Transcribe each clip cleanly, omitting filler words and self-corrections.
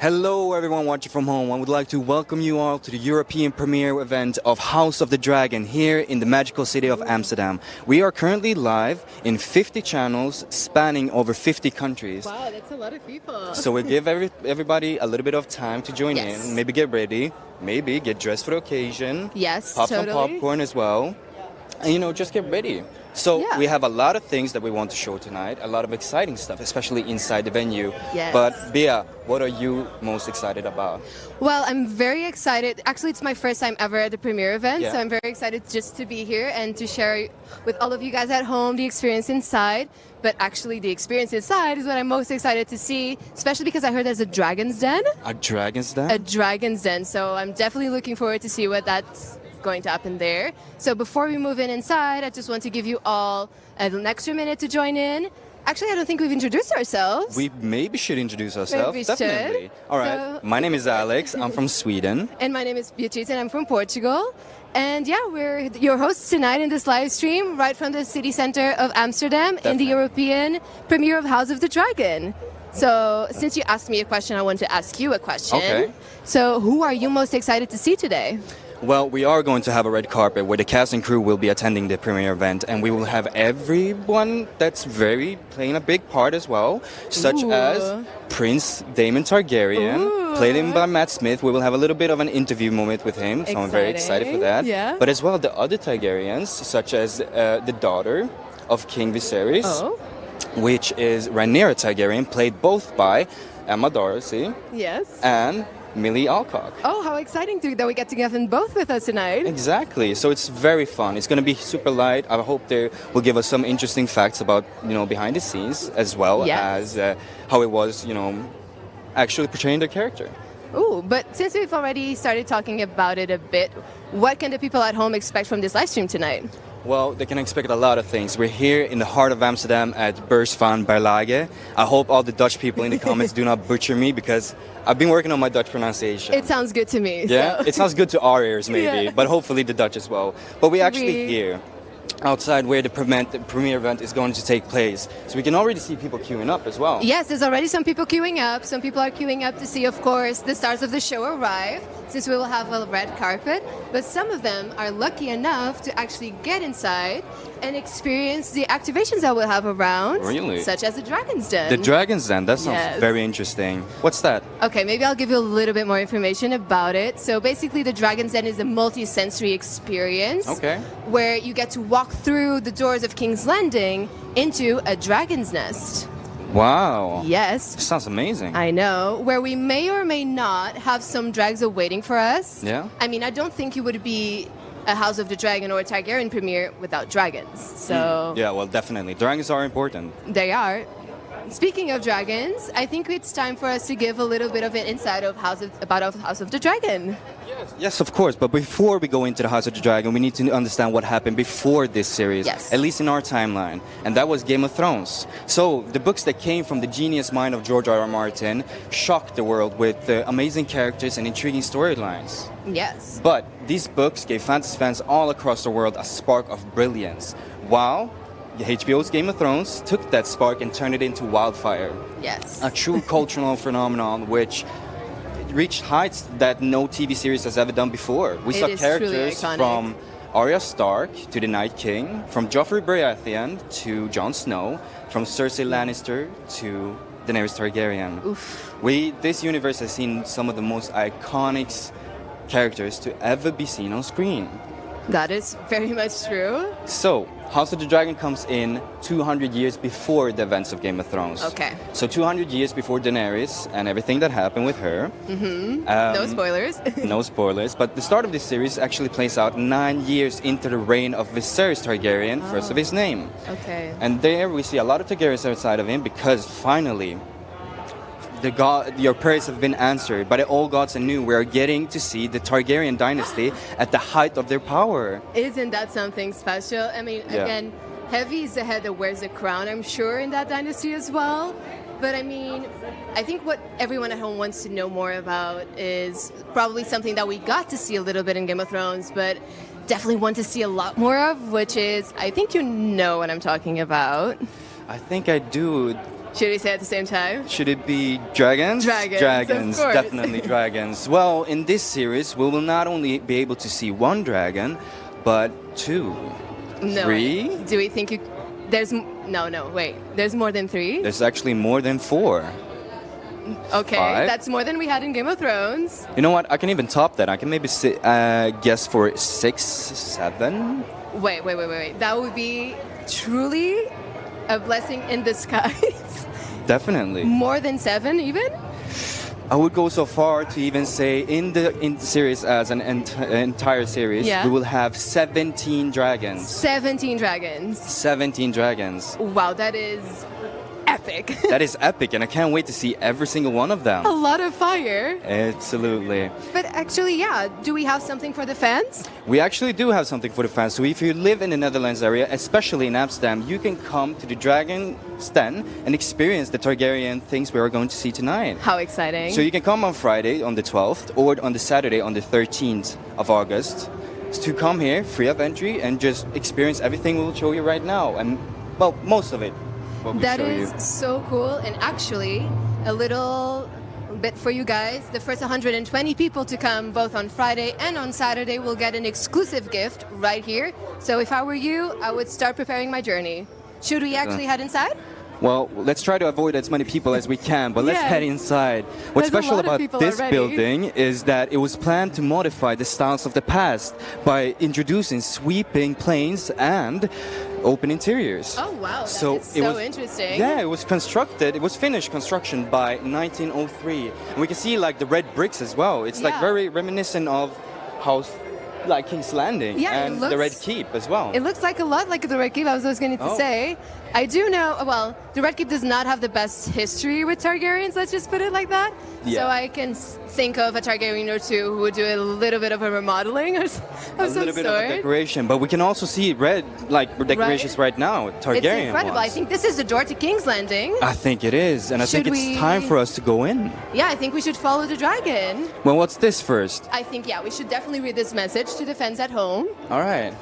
Hello everyone watching from home. I would like to welcome you all to the European premiere event of House of the Dragon here in the magical city of Amsterdam. We are currently live in 50 channels spanning over 50 countries. Wow, that's a lot of people. So we give everybody a little bit of time to join Yes. in, maybe get ready, maybe get dressed for the occasion. Yes, Pop totally. some popcorn as well. And just get ready. So Yeah. we have a lot of things that we want to show tonight, a lot of exciting stuff, especially inside the venue. Yes. But Bea, what are you most excited about? Well, I'm very excited. Actually, it's my first time ever at the premiere event, Yeah. so I'm very excited just to be here and to share with all of you guys at home the experience inside. But actually, the experience inside is what I'm most excited to see, especially because I heard there's a dragon's den. A dragon's den? A dragon's den, so I'm definitely looking forward to see what that's going to happen there. So before we move in inside, I just want to give you all an extra minute to join in. Actually, I don't think we've introduced ourselves. We maybe should introduce ourselves. Maybe we should. Definitely. All right. So- My name is Alex. I'm from Sweden. And my name is Beatrice and I'm from Portugal. And yeah, we're your hosts tonight in this live stream right from the city center of Amsterdam in Definitely. the European premiere of House of the Dragon. So since you asked me a question, I want to ask you a question. Okay. So who are you most excited to see today? Well, we are going to have a red carpet where the cast and crew will be attending the premiere event, and we will have everyone that's playing a big part as well, such Ooh. as Prince Damon Targaryen, Ooh. played in by Matt Smith. We will have a little bit of an interview moment with him, so I'm very excited for that. Yeah. But as well, the other Targaryens, such as the daughter of King Viserys, Oh, which is Rhaenyra Targaryen, played both by Emma Darcy yes. and Millie Alcock. Oh, how exciting that we get to have them both with us tonight. Exactly. So it's very fun. It's going to be super light. I hope they will give us some interesting facts about, behind the scenes as well Yes. as how it was, actually portraying their character. Ooh, but since we've already started talking about it a bit, what can the people at home expect from this live stream tonight? Well, they can expect a lot of things. We're here in the heart of Amsterdam at Beurs van Berlage. I hope all the Dutch people in the comments do not butcher me because I've been working on my Dutch pronunciation. It sounds good to me. Yeah, so. it sounds good to our ears maybe, Yeah. but hopefully the Dutch as well. But we're actually We- here outside where the premiere event is going to take place. So we can already see people queuing up as well. Yes, there's already some people queuing up. Some people are queuing up to see, of course, the stars of the show arrive, since we will have a red carpet. But some of them are lucky enough to actually get inside and experience the activations that we'll have around. Really? Such as the Dragon's Den. The Dragon's Den, that sounds Yes. very interesting. What's that? Okay, maybe I'll give you a little bit more information about it. So basically, the Dragon's Den is a multi-sensory experience Okay. where you get to walk through the doors of King's Landing into a dragon's nest. Wow. Yes, Sounds amazing. I know, where we may or may not have some drags awaiting for us. Yeah. I mean, I don't think you would be a House of the Dragon or a Targaryen premiere without dragons. So Yeah, well, definitely. Dragons are important. they are. Speaking of dragons, I think it's time for us to give a little bit of an insight of about House of the Dragon. Yes, of course. But before we go into the House of the Dragon, we need to understand what happened before this series, Yes. at least in our timeline, and that was Game of Thrones. So the books that came from the genius mind of George R.R. Martin shocked the world with amazing characters and intriguing storylines. Yes. But these books gave fantasy fans all across the world a spark of brilliance, while HBO's Game of Thrones took that spark and turned it into wildfire. Yes. A true cultural phenomenon which reached heights that no TV series has ever done before. We It saw is truly characters iconic. from Arya Stark to the Night King, from Joffrey Baratheon to Jon Snow, from Cersei Lannister to Daenerys Targaryen. Oof. This universe has seen some of the most iconic characters to ever be seen on screen. That is very much true. So, House of the Dragon comes in 200 years before the events of Game of Thrones. Okay. So 200 years before Daenerys and everything that happened with her. No spoilers. No spoilers. But the start of this series actually plays out 9 years into the reign of Viserys Targaryen, first of his name. Okay. And there we see a lot of Targaryens outside of him because finally your prayers have been answered by the old gods anew. We are getting to see the Targaryen dynasty at the height of their power. Isn't that something special? I mean, Yeah. again, heavy is the head that wears the crown, I'm sure, in that dynasty as well. But I mean, I think what everyone at home wants to know more about is probably something that we got to see a little bit in Game of Thrones, but definitely want to see a lot more of, which is, I think you know what I'm talking about. I think I do. Should we say at the same time? Should it be dragons? Dragons, of course. Definitely dragons. Well, in this series, we will not only be able to see one dragon, but two, No. three. Do we think no, wait. There's more than 3? There's actually more than 4. Okay, 5. that's more than we had in Game of Thrones. You know what? I can even top that. I can maybe guess for 6, 7. Wait. That would be truly a blessing in disguise. Definitely. More than 7 even? I would go so far to even say in the series as an entire series, Yeah. we will have 17 dragons. 17 dragons. 17 dragons. Wow, that is epic. That is epic, and I can't wait to see every single one of them. A lot of fire. Absolutely. But actually, yeah, do we have something for the fans? We actually do have something for the fans. So if you live in the Netherlands area, especially in Amsterdam, you can come to the Dragon Den and experience the Targaryen things we are going to see tonight. How exciting. So you can come on Friday on the 12th or on the Saturday on the 13th of August to come here, free of entry, and just experience everything we'll show you right now. And, well, most of it. That is so cool. And actually, a little bit for you guys. The first 120 people to come both on Friday and on Saturday will get an exclusive gift right here. So if I were you, I would start preparing my journey. Should we actually head inside? Well, let's try to avoid as many people as we can, but let's Yes. head inside. What's There's a special lot of about people this already. building is that it was planned to modify the styles of the past by introducing sweeping planes and open interiors. Oh, wow. That is it so was, interesting. Yeah, it was finished construction by 1903. And we can see like the red bricks as well. It's like Yeah. very reminiscent of how like King's Landing Yeah, it and the looks- Red Keep as well. It looks like a lot like the Red Keep. I was just going to Oh. say. I do know, well, the Red Keep does not have the best history with Targaryens, let's just put it like that. Yeah. So I can think of a Targaryen or two who would do a little bit of a remodeling of A some little bit of sort. a decoration, but we can also see red like decorations right now, Targaryen It's incredible. I ones. think this is the door to King's Landing. I think it is, and I think Should it's we- time for us to go in. Yeah, I think we should follow the dragon. Well, what's this first? I think, yeah, we should definitely read this message to the fans at home. All right.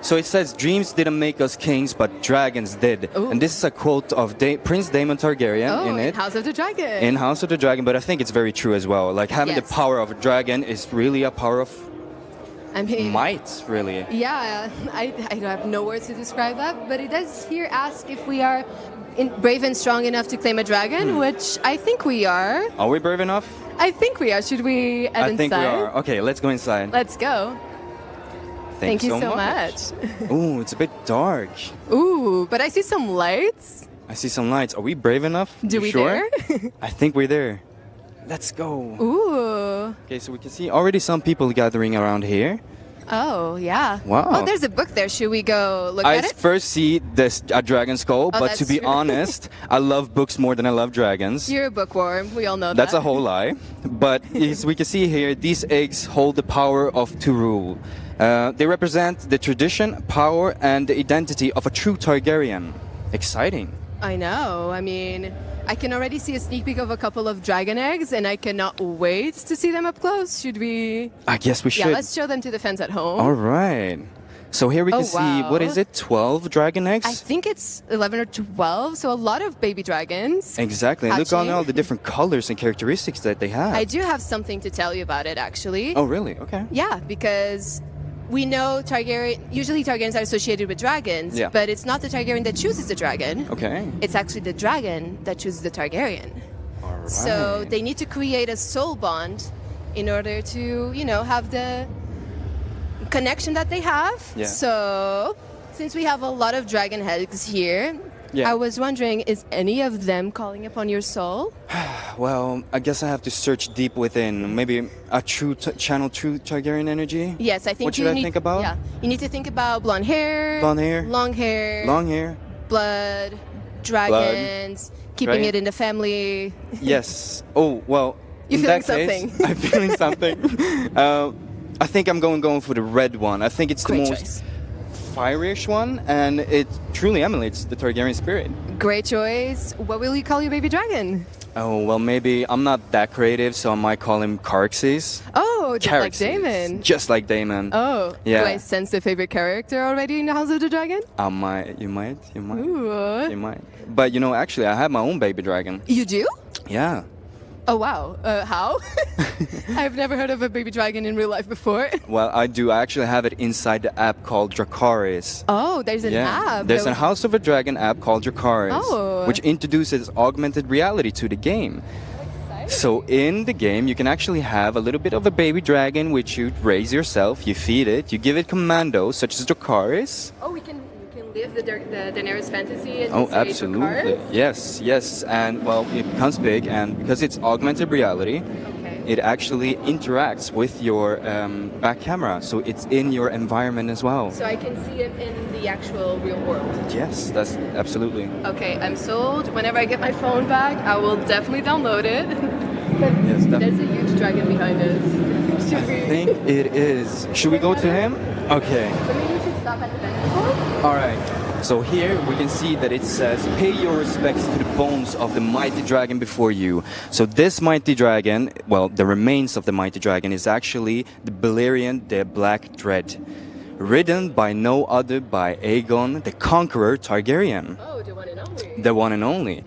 So it says, "Dreams didn't make us kings, but dragons did." Ooh. And this is a quote of Prince Damon Targaryen Oh, in it. House of the Dragon. In House of the Dragon, but I think it's very true as well. Like having the Yes. power of a dragon is really a power of I mean, might, really. yeah, I have no words to describe that, but it does here ask if we are brave and strong enough to claim a dragon, which I think we are. Are we brave enough? I think we are. Should we head I think we inside? are. Okay, let's go inside. Let's go. Thank you so much. Ooh, it's a bit dark. Ooh, but I see some lights. I see some lights. Are we brave enough? Do You we sure? dare? I think we're there. Let's go. Ooh. Okay, so we can see already some people gathering around here. Oh, yeah. Wow. Oh, there's a book there. Should we go look I at it? first see a dragon skull, Oh, but to that's be true. honest, I love books more than I love dragons. You're a bookworm. We all know That's that. a whole lie. But as we can see here, these eggs hold the power to rule. They represent the tradition, power, and the identity of a true Targaryen. Exciting. I know. I mean, I can already see a sneak peek of a couple of dragon eggs, and I cannot wait to see them up close. Should we? I guess we should. Yeah, let's show them to the fans at home. All right. So here we can Oh, see, wow. what is it, 12 dragon eggs? I think it's 11 or 12, so a lot of baby dragons. Exactly. Look on Hatching. all the different colors and characteristics that they have. I do have something to tell you about it, actually. Oh, really? Okay. Yeah, because we know usually Targaryens are associated with dragons, Yeah. but it's not the Targaryen that chooses the dragon. Okay. It's actually the dragon that chooses the Targaryen. All right. So they need to create a soul bond in order to, have the connection that they have. Yeah. So since we have a lot of dragon heads here, Yeah. I was wondering, is any of them calling upon your soul? Well, I guess I have to search deep within. Maybe a channel true Targaryen energy? Yes, I think What should you I need, think about? Yeah, you need to think about blonde hair, Blonde hair? long hair, Long hair? blood, dragons, keeping Dragon. it in the family. Yes. Oh, well, You in feeling that case, something? I'm feeling something. I think I'm going for the red one. I think it's the Great most choice. fiery-ish one, and it truly emulates the Targaryen spirit. Great choice. What will you call your baby dragon? Oh, well, maybe I'm not that creative, so I might call him Carxes. Oh, Oh, just like characters. Damon. Just like Damon. Oh, Yeah. do I sense a favorite character already in the House of the Dragon? You might. Ooh. You might. But you know, actually, I have my own baby dragon. You do? Yeah. Oh, wow. How? I've never heard of a baby dragon in real life before. Well, I do. I actually have it inside the app called Dracarys. Oh, there's an app. There's a House of a Dragon app called Dracarys, Oh. which introduces augmented reality to the game. So in the game, you can actually have a little bit of a baby dragon, which you raise yourself, you feed it, you give it commandos, such as Dracarys. Oh, we can live the Daenerys fantasy and Oh, say absolutely. Dracarys? Yes. And, well, it becomes big, and because it's augmented reality, Okay. it actually interacts with your back camera. So it's in your environment as well. So I can see it in the actual real world. Yes, that's absolutely. Okay, I'm sold. Whenever I get my phone back, I will definitely download it. Yes, definitely. There's a huge dragon behind us. Should we? I think it is. Should we go to him? Okay. So maybe we should stop at the festival? All right. So here we can see that it says, pay your respects to the bones of the mighty dragon before you. So this mighty dragon, well, the remains of the mighty dragon is actually the Balerion the Black Dread, ridden by no other by Aegon the Conqueror Targaryen. Oh, the one and only. The one and only.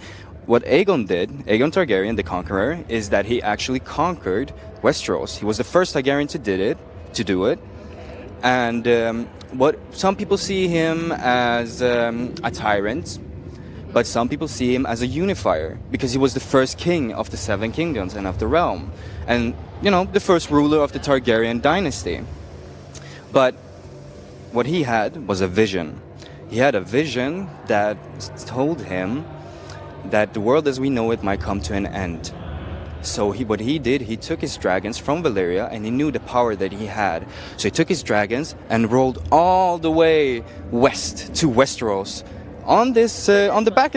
What Aegon did, Aegon Targaryen, the Conqueror, is that he actually conquered Westeros. He was the first Targaryen to do it. And what some people see him as a tyrant, but some people see him as a unifier because he was the first king of the Seven Kingdoms and of the realm, and the first ruler of the Targaryen dynasty. But what he had was a vision. He had a vision that told him that the world as we know it might come to an end. So what he did, he took his dragons from Valyria, and he knew the power that he had. So he took his dragons and rolled all the way west to Westeros, on this, on the back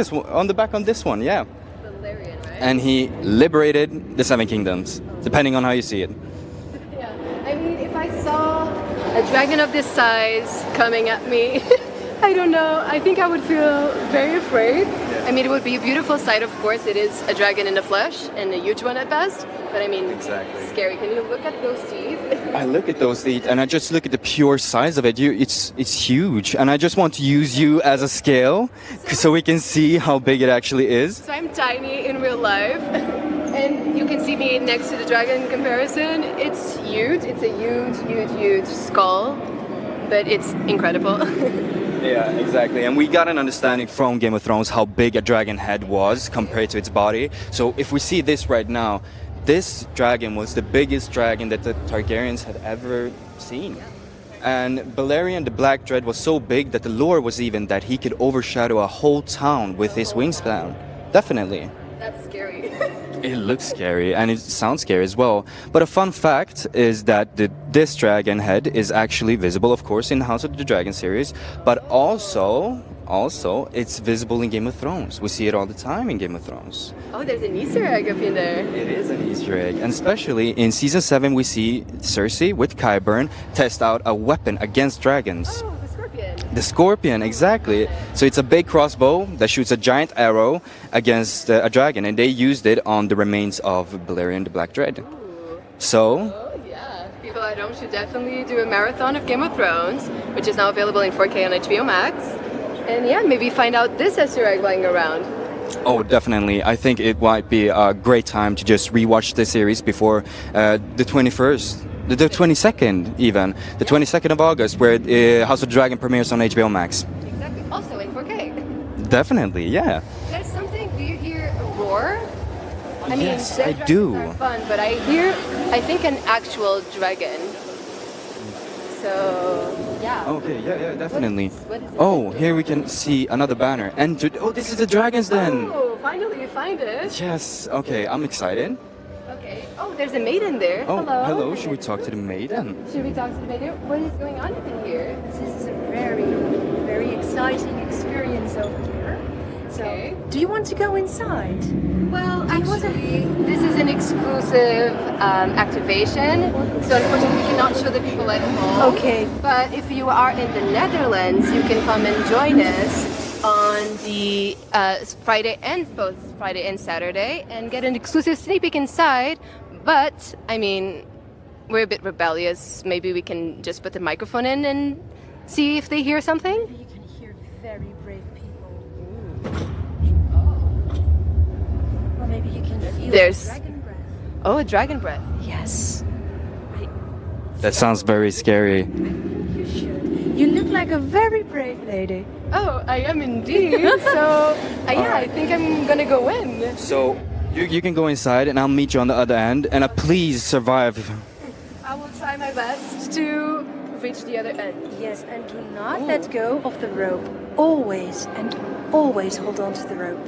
on this one, yeah. Valerian, right? And he liberated the Seven Kingdoms, depending on how you see it. Yeah. I mean, if I saw a dragon of this size coming at me, I don't know. I think I would feel very afraid. I mean, it would be a beautiful sight, of course. It is a dragon in the flesh, and a huge one at best. But I mean, Exactly. scary. Can you look at those teeth? I look at those teeth, and I just look at the pure size of it. It's huge, and I just want to use you as a scale so we can see how big it actually is. So I'm tiny in real life, and you can see me next to the dragon in comparison. It's huge. It's a huge skull, but it's incredible. Yeah, exactly. And we got an understanding from Game of Thrones how big a dragon head was compared to its body. So if we see this right now, this dragon was the biggest dragon that the Targaryens had ever seen. And Balerion the Black Dread was so big that the lore was even that he could overshadow a whole town with his wingspan. Definitely. That's scary. It looks scary, and it sounds scary as well. But a fun fact is that this dragon head is actually visible, of course, in the House of the Dragon series, but also it's visible in Game of Thrones. We see it all the time in Game of Thrones. Oh, there's an Easter egg up in there. It is an Easter egg, and especially in Season 7 we see Cersei with Qyburn test out a weapon against dragons. Oh, the scorpion. The scorpion, exactly. So it's a big crossbow that shoots a giant arrow against a dragon, and they used it on the remains of Balerion the Black Dread. Ooh. So, Oh, yeah. People at home should definitely do a marathon of Game of Thrones, which is now available in 4K on HBO Max. And yeah, maybe find out this Easter egg lying around. oh, definitely. I think it might be a great time to just rewatch the series before the 21st. The 22nd, even. The 22nd of August, where House of the Dragon premieres on HBO Max. Exactly. Also in 4K. Definitely, yeah. There's something, do you hear a roar? I mean, Yes, the I dragons do. are fun, but I think an actual dragon. So, yeah. Okay, yeah, definitely. What is it? Oh, here we can see another banner. Oh, this is the dragons then. Oh, finally you find it. Yes, okay, I'm excited. Okay. Oh, there's a maiden there. Oh, Hello. hello. Should we talk to the maiden? Should we talk to the maiden? What is going on in here? This is a very exciting experience over here. So, Okay. do you want to go inside? Well, actually, this is an exclusive activation, so unfortunately we cannot show the people at home. Okay. But if you are in the Netherlands, you can come and join us on the both Friday and Saturday, and get an exclusive sneak peek inside. But I mean, we're a bit rebellious. Maybe we can just put the microphone in and see if they hear something. Maybe you can hear very brave people. Or maybe you can feel There's- dragon breath. Oh, a dragon breath. Yes. That sounds very scary. You should. You look like a very brave lady. Oh, I am indeed. So, yeah, I think I'm gonna go in. So you can go inside and I'll meet you on the other end, and please survive. I will try my best to reach the other end. Yes, and do not let go of the rope. Always and always hold on to the rope.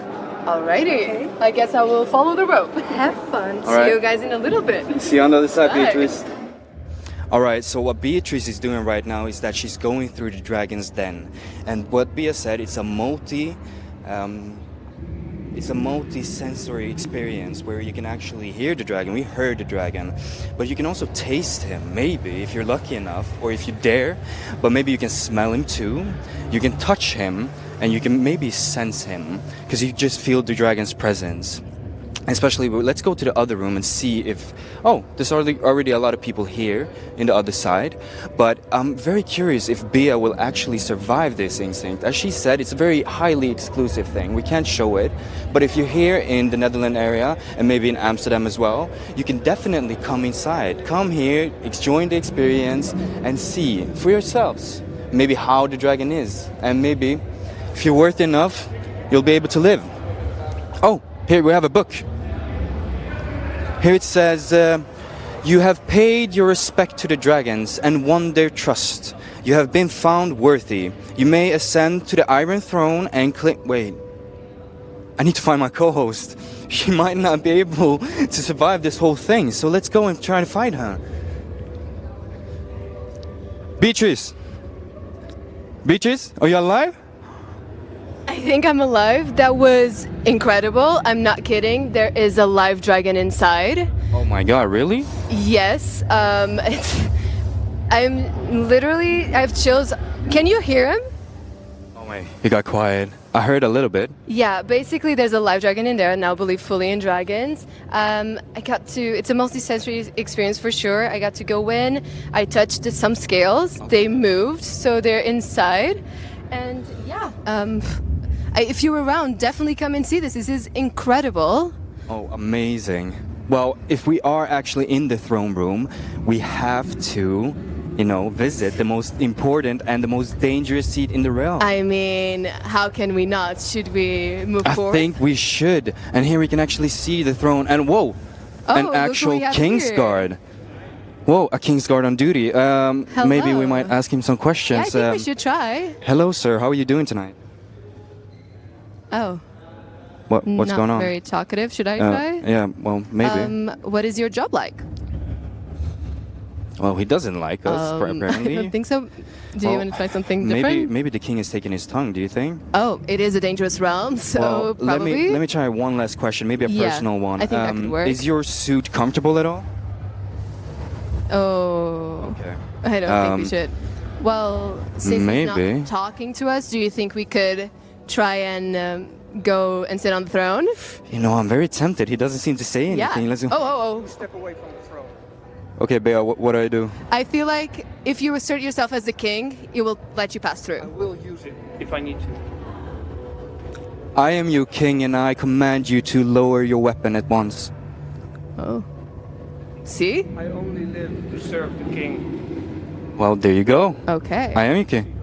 Alrighty. Okay. I guess I will follow the rope. Have fun. All right. See you guys in a little bit. See you on the other side, Bye. Beatrice. All right, so what Beatrice is doing right now is that she's going through the dragon's den, and what Bea said, it's a multi-sensory experience where you can actually hear the dragon. We heard the dragon, but you can also taste him, maybe if you're lucky enough, or if you dare. But maybe you can smell him too. You can touch him, and you can maybe sense him because you just feel the dragon's presence. Especially, let's go to the other room and see if... Oh, there's already a lot of people here in the other side. But I'm very curious if Bea will actually survive this instinct. As she said, it's a very highly exclusive thing. We can't show it. But if you're here in the Netherlands area, and maybe in Amsterdam as well, you can definitely come inside. Come here, join the experience, and see for yourselves maybe how the dragon is. And maybe, if you're worthy enough, you'll be able to live. Oh, here we have a book. Here it says, you have paid your respect to the dragons and won their trust. You have been found worthy. You may ascend to the Iron Throne and claim... Wait. I need to find my co-host. She might not be able to survive this whole thing, so let's go and try to find her. Beatrice! Beatrice, are you alive? I think I'm alive. That was incredible. I'm not kidding. There is a live dragon inside. Oh my god, really? Yes. I'm literally... I have chills. Can you hear him? Oh my, he got quiet. I heard a little bit. Yeah, basically there's a live dragon in there. I now believe fully in dragons. It's a multi-sensory experience for sure. I got to go in. I touched some scales. Okay. They moved, so they're inside. And yeah, if you're around, definitely come and see this. This is incredible. Oh, amazing. Well, if we are actually in the throne room, we have to, visit the most important and the most dangerous seat in the realm. I mean, how can we not? Should we move forward? I think we should. And here we can actually see the throne. And whoa, an look actual who we have King's here. Guard. Whoa, a King's Guard on duty. Maybe we might ask him some Yeah, I questions. think we should try. Hello, sir. How are you doing tonight? Oh, What's not going on? very talkative. Should I try? Yeah, well, maybe. What is your job like? Well, he doesn't like us, I apparently. don't think so. Do you Well, want to try something different? Maybe the king is taking his tongue, do you think? Oh, it is a dangerous realm, so Well, probably. let me try one last question, maybe a Yeah, personal one. I think that could work. Is your suit comfortable at all? Oh, Okay. I don't think we should. Well, since he's maybe. not talking to us, do you think we could try and go and sit on the throne? I'm very tempted. He doesn't seem to say anything. Yeah. Let's go. Oh. Step away from the throne. Okay, Bea, what do I do? I feel like if you assert yourself as the king, it will let you pass I through. will use it if I need to. I am your king, and I command you to lower your weapon at once. Oh. See? I only live to serve the king. Well, there you go. Okay. I am your king.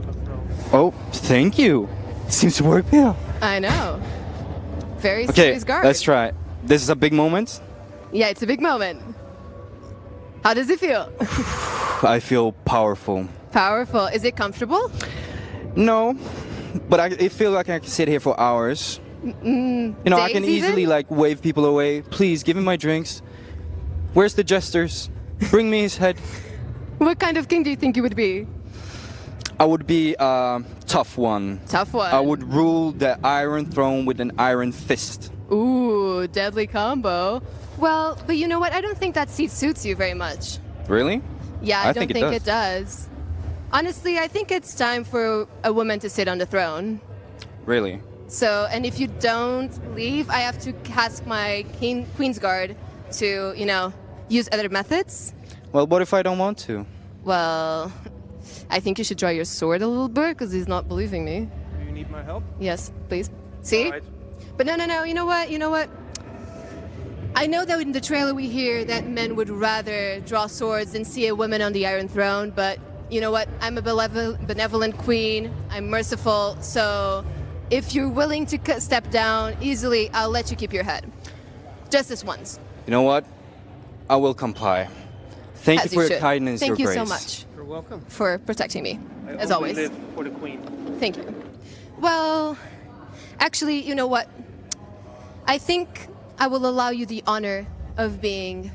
Oh, thank you. Seems to work, Bea. I know. Very Okay, serious guard. let's try. This is a big moment. Yeah, it's a big moment. How does it feel? I feel powerful. Powerful. Is it comfortable? No, but I feel like I can sit here for hours. I can Days easily even? wave people away. Please give me my drinks. Where's the jesters? Bring me his head. What kind of king do you think you would be? I would be a tough one. Tough one. I would rule the Iron Throne with an iron fist. Ooh, deadly combo. Well, but you know what? I don't think that seat suits you very much. Really? Yeah, I don't think it does. Honestly, I think it's time for a woman to sit on the throne. Really? So, and if you don't leave, I have to ask my Queen's Guard to, use other methods. Well, what if I don't want to? Well, I think you should draw your sword a little bit because he's not believing me. Do you need my help? Yes, please. See? All right. But no. You know what? I know that in the trailer we hear that men would rather draw swords than see a woman on the Iron Throne, but you know what? I'm a benevolent queen. I'm merciful. So if you're willing to step down easily, I'll let you keep your head. Just this once. You know what? I will comply. Thank As you for your should. kindness, Thank your you grace. so much You're welcome. for protecting me, I as only always. live for the queen. Thank you. Well, actually, you know what? I think I will allow you the honor of being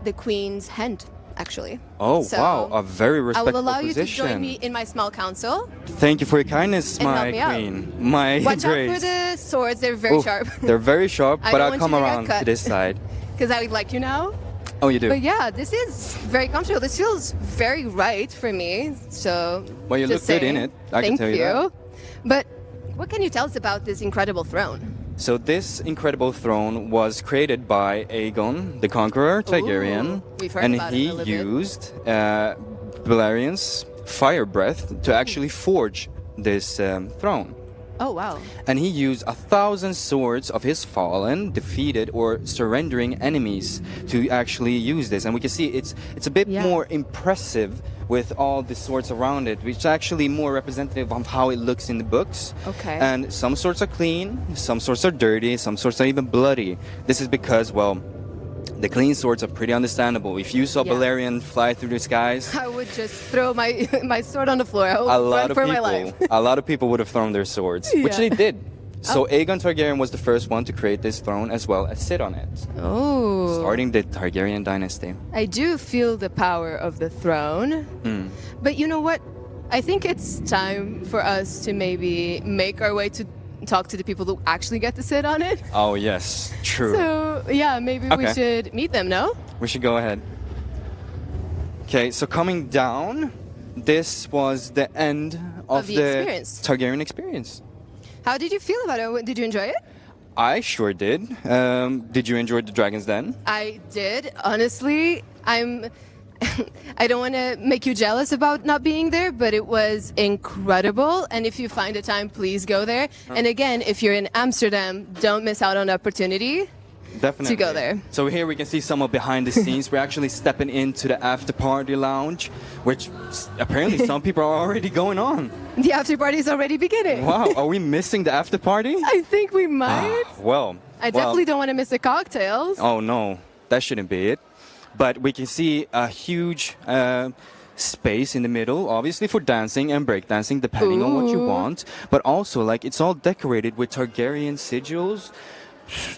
the queen's hand, actually. Oh, So, wow. A very I respectful will allow position. you to join me in my small council. Thank you for your kindness, And help my me out. queen. My Watch grace. out for the swords, they're very Ooh, sharp. They're very sharp, I but don't I'll want come you to get around cut. to this side. Because I would like you now. Oh, you do? But yeah, this is very comfortable. This feels very right for me. So, Well, you just look good in saying. it. I can Thank tell you that. But what can you tell us about this incredible throne? So this incredible throne was created by Aegon, the Conqueror Targaryen, we've heard and about it he a little bit. used Valerian's fire breath to actually forge this throne. Oh, wow. And he used 1,000 swords of his fallen, defeated, or surrendering enemies to actually use this. And we can see it's a bit Yeah. more impressive with all the swords around it, which is actually more representative of how it looks in the books. Okay. And some swords are clean, some swords are dirty, some swords are even bloody. This is because, well, the clean swords are pretty understandable. If you saw Yeah. Valerian fly through the skies, I would just throw my my sword on the floor. I would a run lot of for my life. people, a lot of people would have thrown their swords, which Yeah. they did. So Aegon Targaryen was the first one to create this throne as well as sit on it, Oh. starting the Targaryen dynasty. I do feel the power of the throne. Mm. But you know what? I think it's time for us to maybe make our way to talk to the people who actually get to sit on it. Oh yes, true. So, yeah, maybe we Okay. should meet them, no? We should go ahead. Okay, so coming down, this was the end of the experience. Targaryen experience. How did you feel about it? Did you enjoy it? I sure did. Did you enjoy the Dragon's Den? I did. Honestly, I don't want to make you jealous about not being there, but it was incredible. And if you find a time, please go there. And again, if you're in Amsterdam, don't miss out on the opportunity. Definitely. To go there. So here we can see some of behind the scenes. We're actually stepping into the after party lounge, which apparently some people are already going on. The after party is already beginning. Wow, are we missing the after party? I think we might. Well, I definitely don't want to miss the cocktails. Oh no, that shouldn't be it. But we can see a huge space in the middle, obviously for dancing and breakdancing, depending on what you Ooh. want. But also, like, it's all decorated with Targaryen sigils,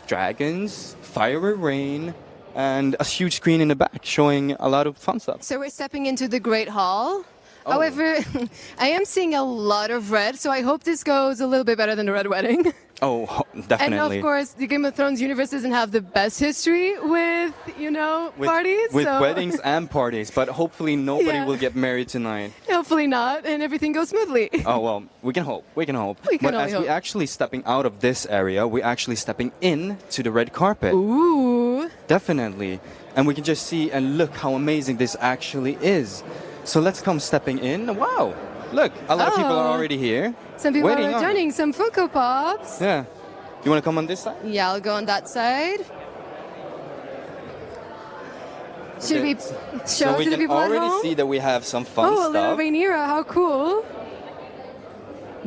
dragons, fire and rain, and a huge screen in the back showing a lot of fun stuff. So we're stepping into the Great Hall. Oh. However, I am seeing a lot of red, so I hope this goes a little bit better than the Red Wedding. Oh, And definitely. of course, the Game of Thrones universe doesn't have the best history with, With- parties. With so weddings and parties, but hopefully nobody Yeah. will get married tonight. hopefully not, and everything goes smoothly. Oh, well, we can hope. We can hope. We can but only as we hope. actually stepping out of this area, we're actually stepping in to the red carpet. Ooh. Definitely. And we can just see and look how amazing this actually is. So let's come stepping in. Wow. Look, a lot of people are Oh. already here. Some people waiting are on. joining, some Funko Pops. Yeah. You want to come on this side? Yeah, I'll go on that side. Should Okay. we show So it we to the can people at already home? see that we have some fun Oh, a little stuff. Rhaenyra, how cool.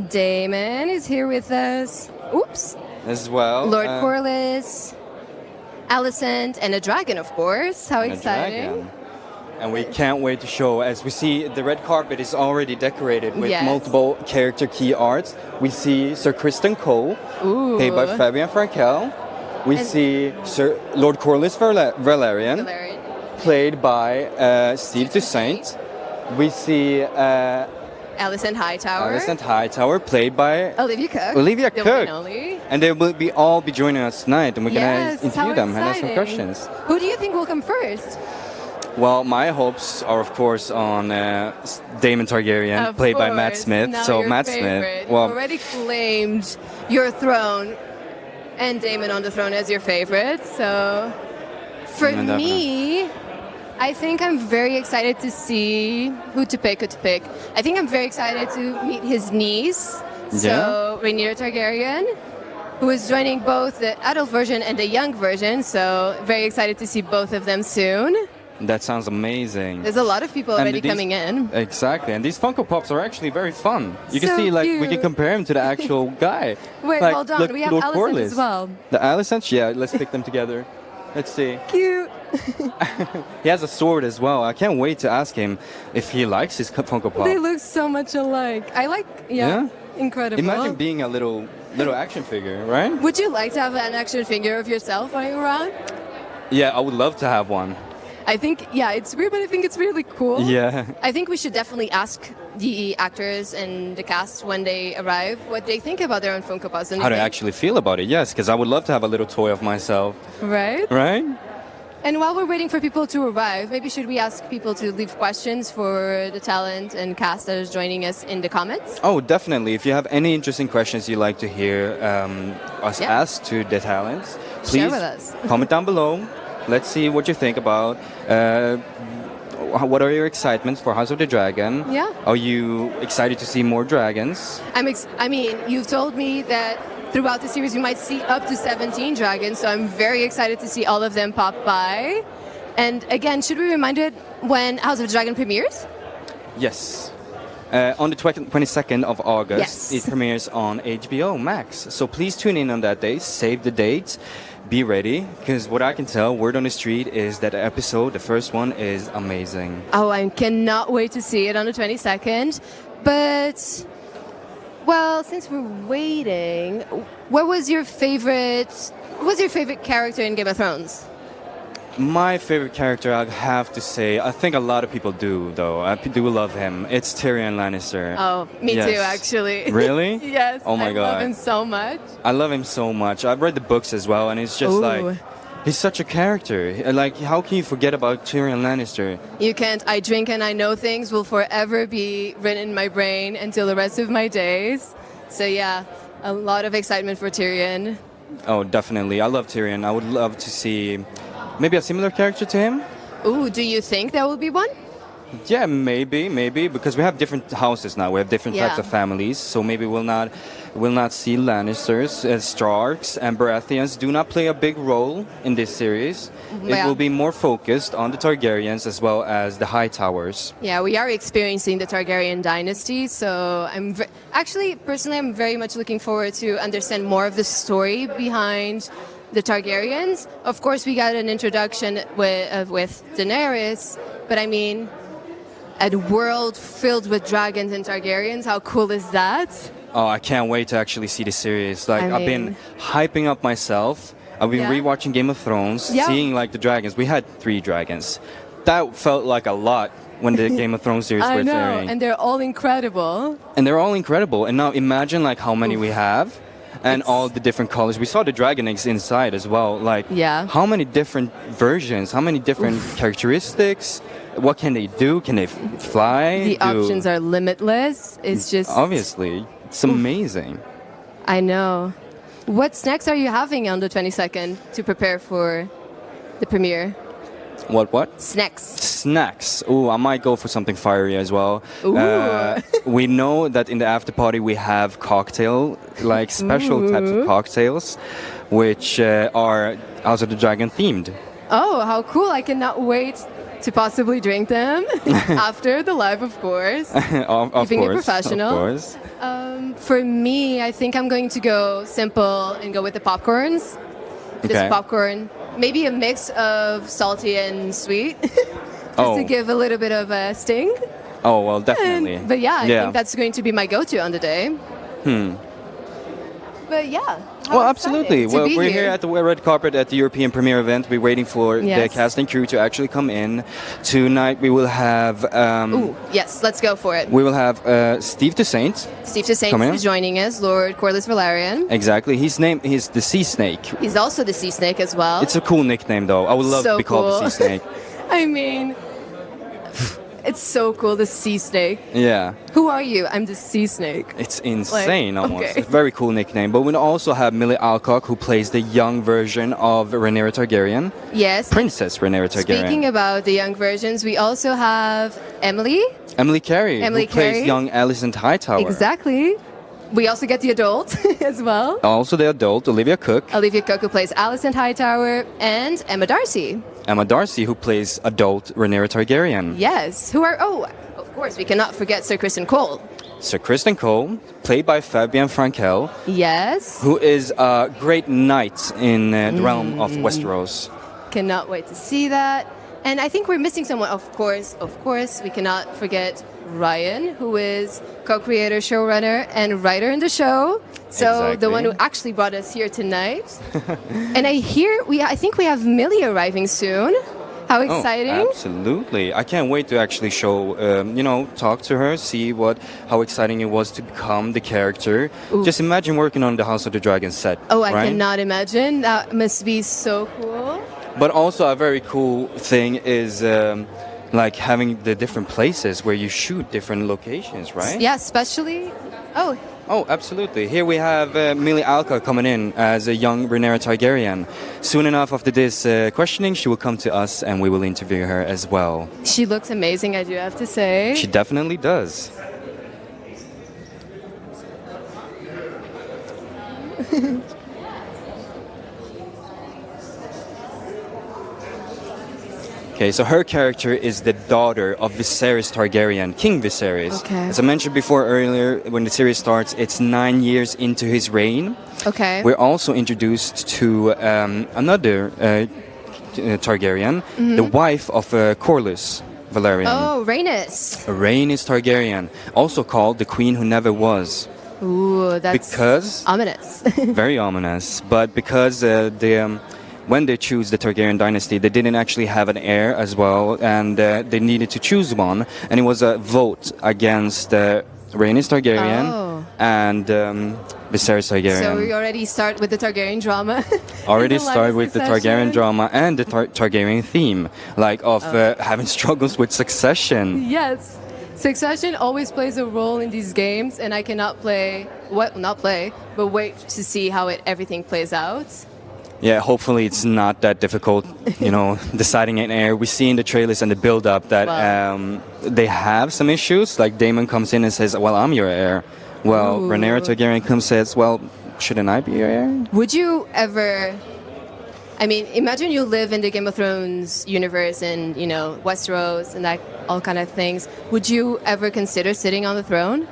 Damon is here with us. Oops. As well. Lord uh, Corlys, Alicent, and a dragon, of course. How and a exciting. dragon. And we can't wait to show. As we see, the red carpet is already decorated with Yes. multiple character key arts. We see Sir Kristen Cole, Ooh. played by Fabian Frankel. We And- see Sir Lord Corlys Valerian, Valerian. played by Steve Toussaint. We see Alicent Hightower. Alicent Hightower, played by Olivia Cook. Olivia the one Cook. and only. And they will all be joining us tonight, and we're Yes, gonna interview how them and ask some exciting. questions. Who do you think will come first? Well, my hopes are, of course, on Damon Targaryen, Of played by Matt course. Smith. Now So your Matt favorite. Smith. You've Well, already claimed your throne and Damon on the throne as your favorite. So for Definitely. me, I think I'm very excited to see who to pick. I think I'm very excited to meet his niece, so Rhaenyra Targaryen, who is joining both the adult version and the young version, so very excited to see both of them soon. That sounds amazing. There's a lot of people already coming in. Exactly, and these Funko Pops are actually very fun. You can So see, like, we cute. can compare him to the actual guy. Wait, Like, hold on. look, We have Lord Alicent Corlys. as well. The Alicent? Yeah, let's pick them together. Let's see. Cute. He has a sword as well. I can't wait to ask him if he likes his Funko Pop. They look so much alike. I like, incredible. Imagine being a little action figure, right? Would you like to have an action figure of yourself running around? Yeah, I would love to have one. I think, it's weird, but I think it's really cool. Yeah. I think we should definitely ask the actors and the cast when they arrive what they think about their own Funko Pops. How to actually feel about it, yes, because I would love to have a little toy of myself. Right? Right? And while we're waiting for people to arrive, maybe should we ask people to leave questions for the talent and cast that is joining us in the comments? Oh, definitely. If you have any interesting questions you'd like to hear us ask to the talents, please share with us. comment down below. Let's see what you think about. What are your excitements for House of the Dragon? Yeah. Are you excited to see more dragons? I mean, you've told me that throughout the series you might see up to 17 dragons, so I'm very excited to see all of them pop by. And again, should we remind it when House of the Dragon premieres? Yes. On the 22nd of August, Yes. it premieres on HBO Max. So please tune in on that day, save the date, be ready, because what I can tell, word on the street is that the episode, the first one, is amazing. Oh, I cannot wait to see it on the 22nd. But, well, since we're waiting, what was your favorite character in Game of Thrones? My favorite character, I have to say, I think a lot of people do, though. I do love him. It's Tyrion Lannister. Oh, me Yes. too, actually. Really? Yes. Oh my I God. love him so much. I love him so much. I've read the books as well, and it's just Ooh. like, he's such a character. Like, how can you forget about Tyrion Lannister? You can't. I drink and I know things will forever be written in my brain until the rest of my days. So yeah, a lot of excitement for Tyrion. Oh, definitely. I love Tyrion. I would love to see maybe a similar character to him. Ooh, do you think there will be one? Yeah, maybe, because we have different houses now. We have different types Yeah. of families, so maybe we'll not see Lannisters, Starks, and Baratheons do not play a big role in this series. It Yeah. will be more focused on the Targaryens as well as the Hightowers. Yeah, we are experiencing the Targaryen dynasty, so actually, personally, I'm very much looking forward to understand more of the story behind the Targaryens. Of course, we got an introduction with Daenerys, but I mean, a world filled with dragons and Targaryens, how cool is that? Oh, I can't wait to actually see the series. Like, I I've been mean- hyping up myself. I've been Yeah. rewatching Game of Thrones, Yeah. seeing like the dragons. We had 3 dragons. That felt like a lot when the Game of Thrones series I was know, airing. and they're all incredible. And they're all incredible. And now imagine like how many we have and all the different colors. We saw the dragon eggs inside as well. Like, Yeah. how many different versions, how many different characteristics? What can they do? Can they fly? The options are limitless. It's just Obviously. It's amazing. I know. What snacks are you having on the 22nd to prepare for the premiere? What? Snacks. Snacks. Oh, I might go for something fiery as well. Ooh. We know that in the after party we have like special types of cocktails, which are House of the Dragon themed. Oh, how cool. I cannot wait to possibly drink them after the live, of course. of Keeping it course, professional. Of course. For me, I think I'm going to go simple and go with the popcorns. Just Okay. popcorn. Maybe a mix of salty and sweet. Just to give a little bit of a sting. Oh, well, definitely. But yeah, I think that's going to be my go-to on the day. But yeah. how Well, absolutely. exciting to Well, be we're here at the red carpet at the European premiere event. We're waiting for the Yes. cast and crew to actually come in. Tonight we will have Ooh, yes, let's go for it. we will have Steve Toussaint. Steve Toussaint Come in. is joining us, Lord Corlys Velaryon. Exactly. He's the Sea Snake. He's also the sea snake as well. It's a cool nickname, though. I would love So to be called the cool. Sea Snake. I mean, It's so cool, the sea snake. Yeah. Who are you? I'm the sea snake. It's insane, Like, almost. okay. It's a very cool nickname. But we also have Millie Alcock, who plays the young version of Rhaenyra Targaryen, Yes. Princess Rhaenyra Targaryen. Speaking about the young versions, we also have Emily. Emily Carey, Emily who plays Carey. young Alicent Hightower. Exactly. We also get the adult as well. Also the adult, Olivia Cook. Olivia Cook, who plays Alicent Hightower, and Emma Darcy. Emma Darcy, who plays adult Rhaenyra Targaryen. Yes, who are, oh, of course, we cannot forget Sir Kristen Cole. Sir Kristen Cole, played by Fabian Frankel, Yes, who is a great knight in the realm of Westeros. cannot wait to see that. And I think we're missing someone, of course, we cannot forget Ryan, who is co-creator, showrunner, and writer in the show. So Exactly. the one who actually brought us here tonight. And I think we have Millie arriving soon. How exciting! Oh, absolutely! I can't wait to actually show, talk to her, see how exciting it was to become the character. Ooh. Just imagine working on the House of the Dragon set. Oh, I right? cannot imagine. That must be so cool. But also a very cool thing is like having the different places where you shoot different locations, right? Yeah, especially. Oh, absolutely. Here we have Millie Alcock coming in as a young Rhaenyra Targaryen. Soon enough after this questioning, she will come to us and we will interview her as well. She looks amazing, I do have to say. She definitely does. Okay, so her character is the daughter of Viserys Targaryen, King Viserys. Okay. As I mentioned before earlier, when the series starts, it's 9 years into his reign. Okay. We're also introduced to another Targaryen, the wife of Corlys Velaryon. Oh, Rhaenys. Rhaenys Targaryen, also called the Queen Who Never Was. Ooh, that's Because ominous. very ominous, but because when they choose the Targaryen dynasty, they didn't actually have an heir as well, and they needed to choose one, and it was a vote against Rhaenys Targaryen and Viserys Targaryen. So we already start with the Targaryen drama. Already In the line start of with the succession. Targaryen drama and the Targaryen theme, like of having struggles with succession. Yes. Succession always plays a role in these games, and I cannot but wait to see how everything plays out. Yeah, hopefully it's not that difficult, deciding an heir. We see in the trailers and the build-up that they have some issues. Like Damon comes in and says, well, I'm your heir. Well, Rhaenyra Targaryen comes and says, well, shouldn't I be your heir? Would you ever... I mean, imagine you live in the Game of Thrones universe and, Westeros and that all kind of things. Would you ever consider sitting on the throne?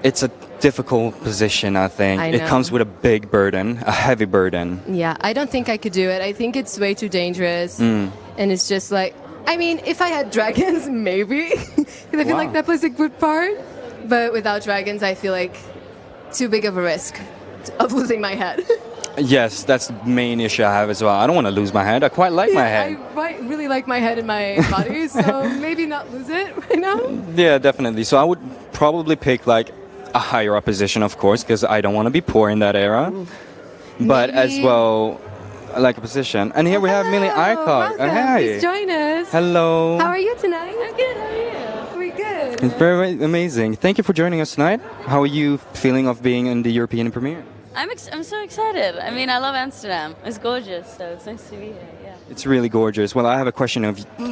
It's a difficult position, I think. I It know. comes with a big burden, a heavy burden. Yeah, I don't think I could do it. I think it's way too dangerous. And it's just like, I mean, if I had dragons, maybe. Because I feel like that plays a good part. But without dragons, I feel like too big of a risk of losing my head. Yes, that's the main issue I have as well. I don't want to lose my head. I quite like my head. I really like my head in my body, so maybe not lose it right now. Yeah, definitely. So I would probably pick like a higher up position, of course, because I don't want to be poor in that era. But as Maybe- well, I like a position. And here we have Millie Alcock. Welcome. Hi. Please join us. Hello. How are you tonight? I'm good. How are you? We're good. It's very amazing. Thank you for joining us tonight. How are you feeling of being in the European premiere? I'm so excited. I mean, I love Amsterdam. It's gorgeous, so it's nice to be here. Yeah. It's really gorgeous. Well, I have a question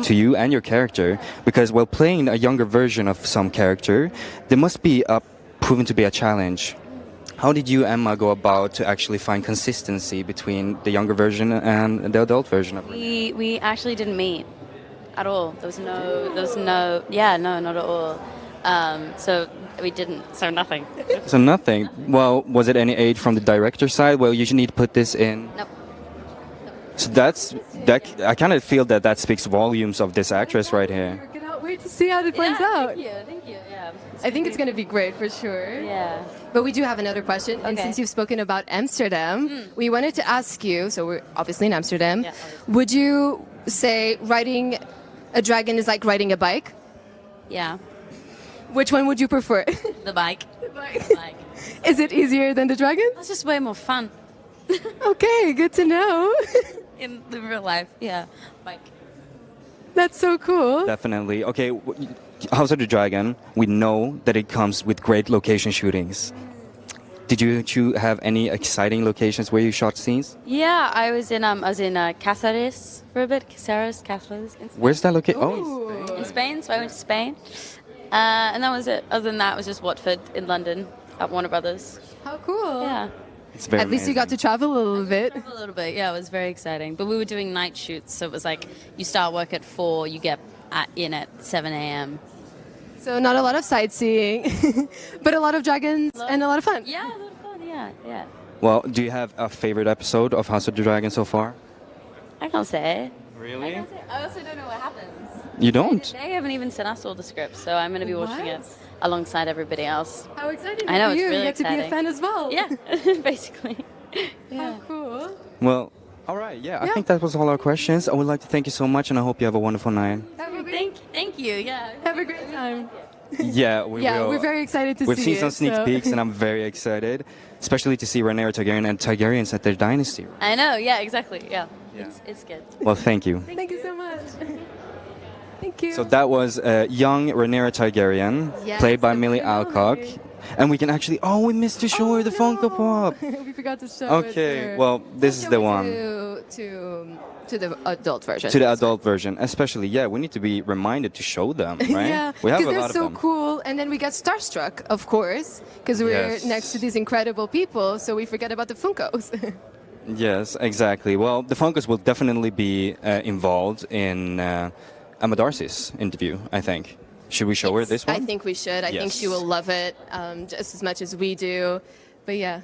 to you and your character, because while playing a younger version of some character, there must be proven to be a challenge. How did you, Emma, go about to actually find consistency between the younger version and the adult version of it? We actually didn't meet at all. There was no, not at all. So we didn't. So nothing. So nothing. Well, was it any aid from the director's side? Well, you need to put this in. Nope. So I kind of feel that speaks volumes of this actress right here. I cannot wait to see how it plays out. Thank you. Yeah. I think it's going to be great for sure. Yeah. But we do have another question. And Okay. since you've spoken about Amsterdam, we wanted to ask you, so we're obviously in Amsterdam, Yeah, obviously. would you say riding a dragon is like riding a bike? Yeah. Which one would you prefer? The bike. Bike. Like, Is it easier than the dragon? that's just way more fun Okay, good to know. in the real life. Yeah. Bike. That's so cool. Definitely. Okay, House of the Dragon, we know that it comes with great location shootings. Did you have any exciting locations where you shot scenes? Yeah, I was in Cáceres for a bit. Cáceres. In Spain. Where's that location? In Spain, so I went to Spain. And that was it. Other than that, it was just Watford in London at Warner Brothers. How cool. Yeah. It's very At least you got to travel a little bit. A little bit, yeah, it was very exciting. But we were doing night shoots, so it was like you start work at 4, you get in at 7 a.m. So not a lot of sightseeing, but a lot of dragons and a lot of fun. Yeah, a lot of fun, yeah. Well, do you have a favorite episode of House of the Dragon so far? I can't say. Really? I also don't know what happens. You don't? They haven't even sent us all the scripts, so I'm going to be watching it alongside everybody else. How exciting I know, for it's you. really You get to be a exciting. fan as well. Yeah, basically. Yeah. How cool. Well, all right, yeah, I think that was all our questions. I would like to thank you so much, and I hope you have a wonderful night. Thank you, yeah. Have a great time. Yeah, we will. We're very excited to We've see seen it. some sneak peeks, and I'm very excited, especially to see Rhaenyra Targaryen and Targaryens at their dynasty. I know, yeah, exactly, yeah. Yeah. It's good. Well, thank you. Thank you so much. Thank you. So that was young Rhaenyra Targaryen, Yes, played by the Millie finale. Alcock. And we can actually... Oh, we missed to show her the Funko Pop. We forgot to show it. Okay, there. well, this is Show the it one. To the adult version. To the adult version, especially, yeah, we need to be reminded to show them, right? Yeah, we have a because they're lot so of them. cool. And then we get starstruck, of course, because we're Yes. next to these incredible people, so we forget about the Funkos. Yes, exactly. Well, the Funkos will definitely be involved in Emma Darcy's interview, I think. Should we show her this one? I think we should. I think she Yes. will love it just as much as we do. But yeah.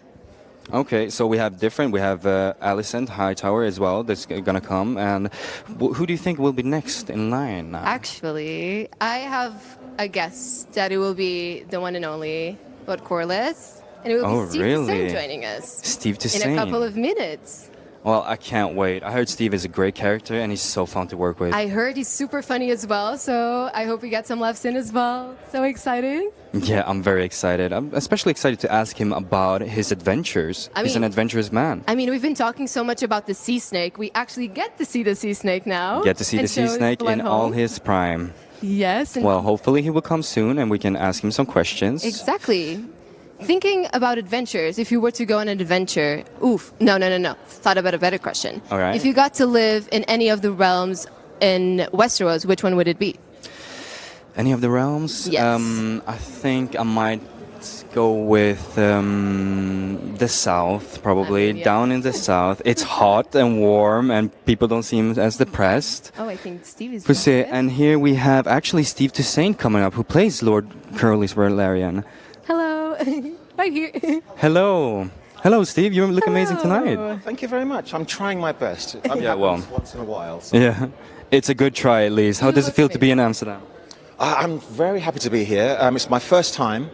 Okay, so we have Alicent Hightower as well that's gonna come. And who do you think will be next in line now? Actually, I have a guess that it will be the one and only Lord Corliss. And it will be Steve Toussaint joining us Steve Toussaint. in a couple of minutes. Well, I can't wait. I heard Steve is a great character and he's so fun to work with. I heard he's super funny as well, so I hope we get some laughs in as well. So exciting. Yeah, I'm very excited. I'm especially excited to ask him about his adventures. He's an adventurous man. I mean, we've been talking so much about the sea snake. We actually get to see the sea snake now. Get to see the sea snake in all his prime. Yes. And Well, hopefully he will come soon and we can ask him some questions. exactly. Thinking about adventures, if you were to go on an adventure, no. Thought about a better question. All right. If you got to live in any of the realms in Westeros, which one would it be? Any of the realms? Yes. I think I might go with the south, probably. Yeah. Down in the south. It's hot and warm and people don't seem as depressed. Oh, I think Steve is. Pussy. And here we have actually Steve Toussaint coming up, who plays Lord Corlys Velaryon. Hello. Right here. Hello. Hello, Steve. You look amazing tonight. Thank you very much. I'm trying my best. Yeah, well. Once in a while. So. Yeah. It's a good try, at least. How You does it look feel to be in Amsterdam? I'm very happy to be here. It's my first time,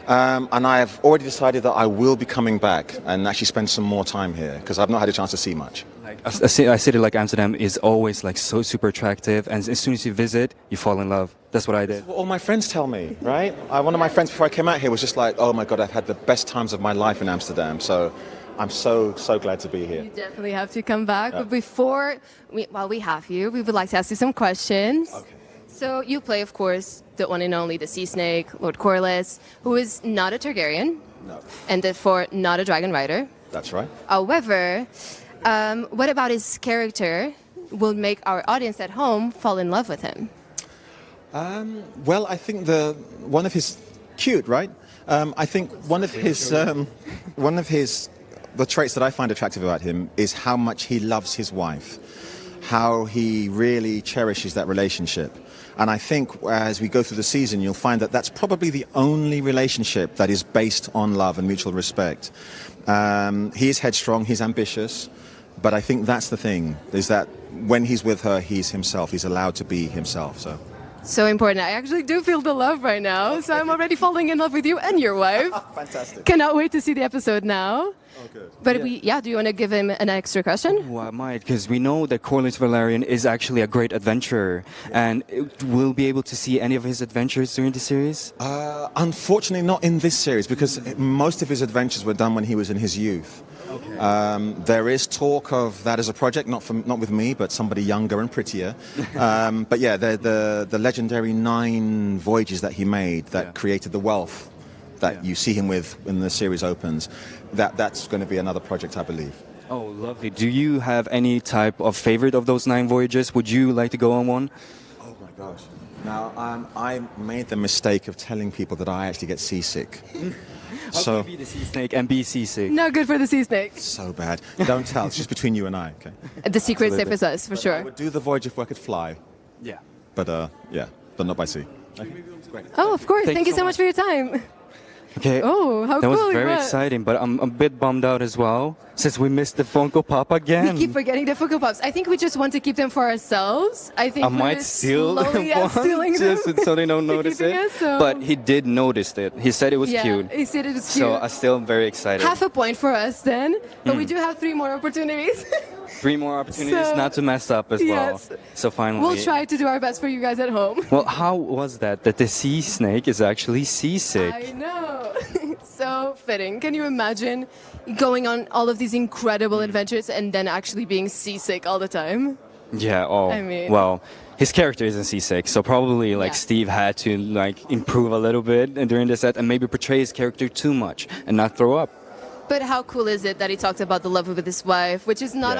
and I've already decided that I will be coming back and actually spend some more time here because I've not had a chance to see much. A city like Amsterdam is always like so super attractive, and as soon as you visit, you fall in love. That's what I did. Well, all my friends tell me, right? One of my friends before I came out here was just like, "Oh my God, I've had the best times of my life in Amsterdam." So, I'm so glad to be here. You definitely have to come back. But before, while we have you, we would like to ask you some questions. Okay. So you play, of course, the one and only the Sea Snake, Lord Corliss, who is not a Targaryen, No, and therefore not a dragon rider. that's right. However, what about his character will make our audience at home fall in love with him? Well, I think one of his cute, right? I think one of his the traits that I find attractive about him is how much he loves his wife, how he really cherishes that relationship. And I think as we go through the season, you'll find that that's probably the only relationship that is based on love and mutual respect. He is headstrong, he's ambitious, but I think that's the thing, is that when he's with her, he's himself. He's allowed to be himself. So important. I actually do feel the love right now. So I'm already falling in love with you and your wife. Fantastic. Cannot wait to see the episode now. Oh, good. But do you want to give him an extra question? Well, I might, because we know that Corlys Velaryon is actually a great adventurer, and we'll be able to see any of his adventures during the series. Unfortunately, not in this series, because most of his adventures were done when he was in his youth. There is talk of that as a project, not with me, but somebody younger and prettier. But yeah, the legendary 9 voyages that he made that created the wealth that you see him with when the series opens, that's going to be another project, I believe. Oh, lovely. Do you have any type of favorite of those 9 voyages? Would you like to go on one? Oh my gosh. Now, I made the mistake of telling people that I actually get seasick. How can you be the sea snake and be seasick? Not good for the sea snake. So bad. Don't tell. It's just between you and I, okay? The secret's safe as us, for I sure. would do the voyage if I could fly. Yeah. But but not by sea. Oh, of course. Thanks Thank you so so much for your time. Okay. Oh, how that cool was very was. exciting, but I'm a bit bummed out as well, since we missed the Funko Pop again. We keep forgetting the Funko Pops. I think we just want to keep them for ourselves. I think I might steal slowly stealing them. just so they don't notice it. Keeping it, so- But he did notice it. He said it was cute. He said it was cute. So I'm still very excited. Half a point for us then, but we do have 3 more opportunities. 3 more opportunities So- not to mess up as well. Yes. So finally. We'll try to do our best for you guys at home. Well, how was that the sea snake is actually seasick? I know. So fitting. Can you imagine going on all of these incredible adventures and then actually being seasick all the time? Yeah, I mean- well, his character isn't seasick, so probably like Yeah. Steve had to like improve a little bit during the set and maybe portray his character too much and not throw up. But how cool is it that he talks about the love with his wife, which is not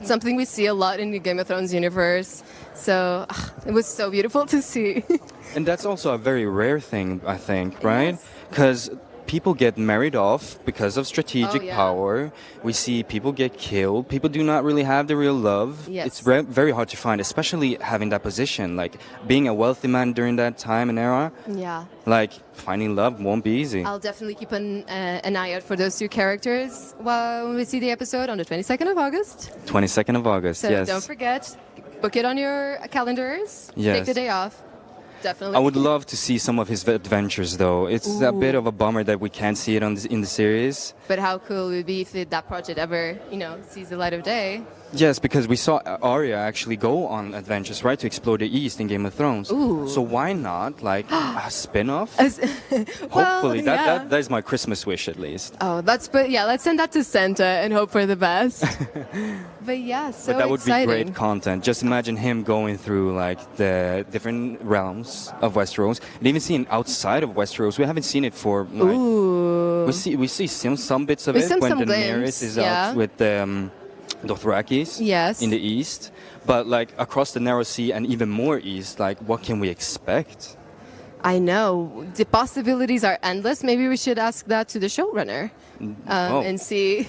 something we see a lot in the Game of Thrones universe. So it was so beautiful to see. And that's also a very rare thing, I think, right? Because people get married off because of strategic power. We see people get killed. People do not really have the real love. Yes. It's very hard to find, especially having that position. Like being a wealthy man during that time and era, Yeah. like finding love won't be easy. I'll definitely keep an eye out for those 2 characters when we see the episode on the 22nd of August. 22nd of August, So yes. don't forget, book it on your calendars. Yes. Take the day off. Definitely. I would love to see some of his adventures, though. It's a bit of a bummer that we can't see it in the series. But how cool would it be if that project ever, sees the light of day? Yes, because we saw Arya actually go on adventures, right, to explore the East in Game of Thrones. Ooh. So why not, like, a spin-off? Well, Hopefully, yeah. that is my Christmas wish, at least. Oh, let's send that to Santa and hope for the best. But yeah, so But that would exciting. be great content. Just imagine him going through, like, the different realms of Westeros, and even seeing outside of Westeros. We haven't seen it for, like, Ooh. we see some bits of We it see when some Daenerys glimpse, is yeah. out with the Dothrakis Yes. in the east. But like across the narrow sea and even more east, like what can we expect? I know. The possibilities are endless. Maybe we should ask that to the showrunner and see,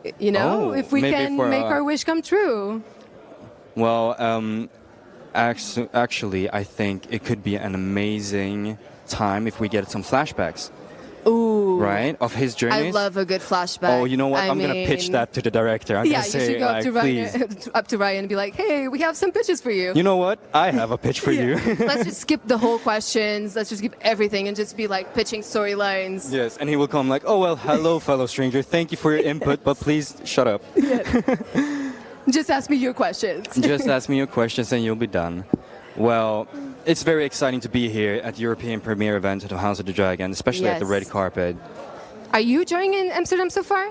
if we maybe can for, make our wish come true. Well, actually, I think it could be an amazing time if we get some flashbacks. Ooh. Right? Of his journeys. I love a good flashback. Oh, you know what? I'm going to pitch that to the director. I'm Yeah, going to you say, should go like, up to please. Ryan, up to Ryan and be like, hey, we have some pitches for you. You know what? I have a pitch for you. Let's just skip the whole questions. Let's just skip everything and just be like pitching storylines. Yes, and he will come like, oh, well, hello, fellow stranger. Thank you for your input, but please shut up. Just ask me your questions. Just ask me your questions and you'll be done. Well, it's very exciting to be here at the European premiere event of House of the Dragon, especially at the Yes. red carpet. Are you enjoying in Amsterdam so far?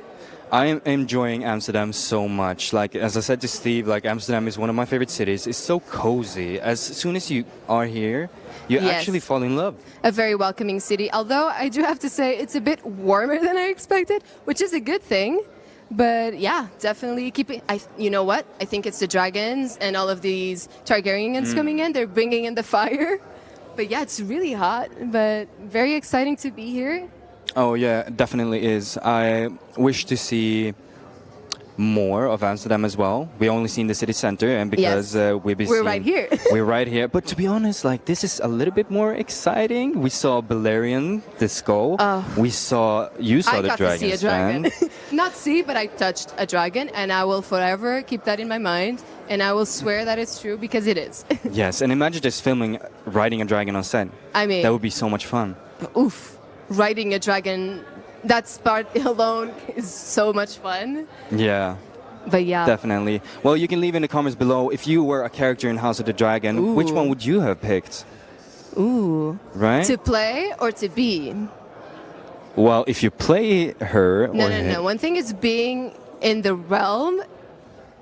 I am enjoying Amsterdam so much. Like, as I said to Steve, like, Amsterdam is one of my favorite cities. It's so cozy. As soon as you are here, you Yes. actually fall in love. A very welcoming city. Although I do have to say it's a bit warmer than I expected, which is a good thing. But yeah, definitely keeping. You know what? I think it's the dragons and all of these Targaryens coming in. They're bringing in the fire. But yeah, it's really hot. But very exciting to be here. Oh, yeah, it definitely is. I wish to see more of Amsterdam as well. We only seen the city center, and because We're right here. We're right here. But to be honest, like, this is a little bit more exciting. We saw Balerion, the skull. You saw I the got to see a dragon. dragon. Not see, but I touched a dragon, and I will forever keep that in my mind, and I will swear that it's true because it is. Yes, and imagine just riding a dragon on set. I mean, That would be so much fun. oof, riding a dragon. That part alone is so much fun. Yeah, But yeah, definitely. Well, you can leave in the comments below if you were a character in House of the Dragon, which one would you have picked? ooh, Right? to play or to be? Well, if you play her No, or no, him, no. One thing is being in the realm,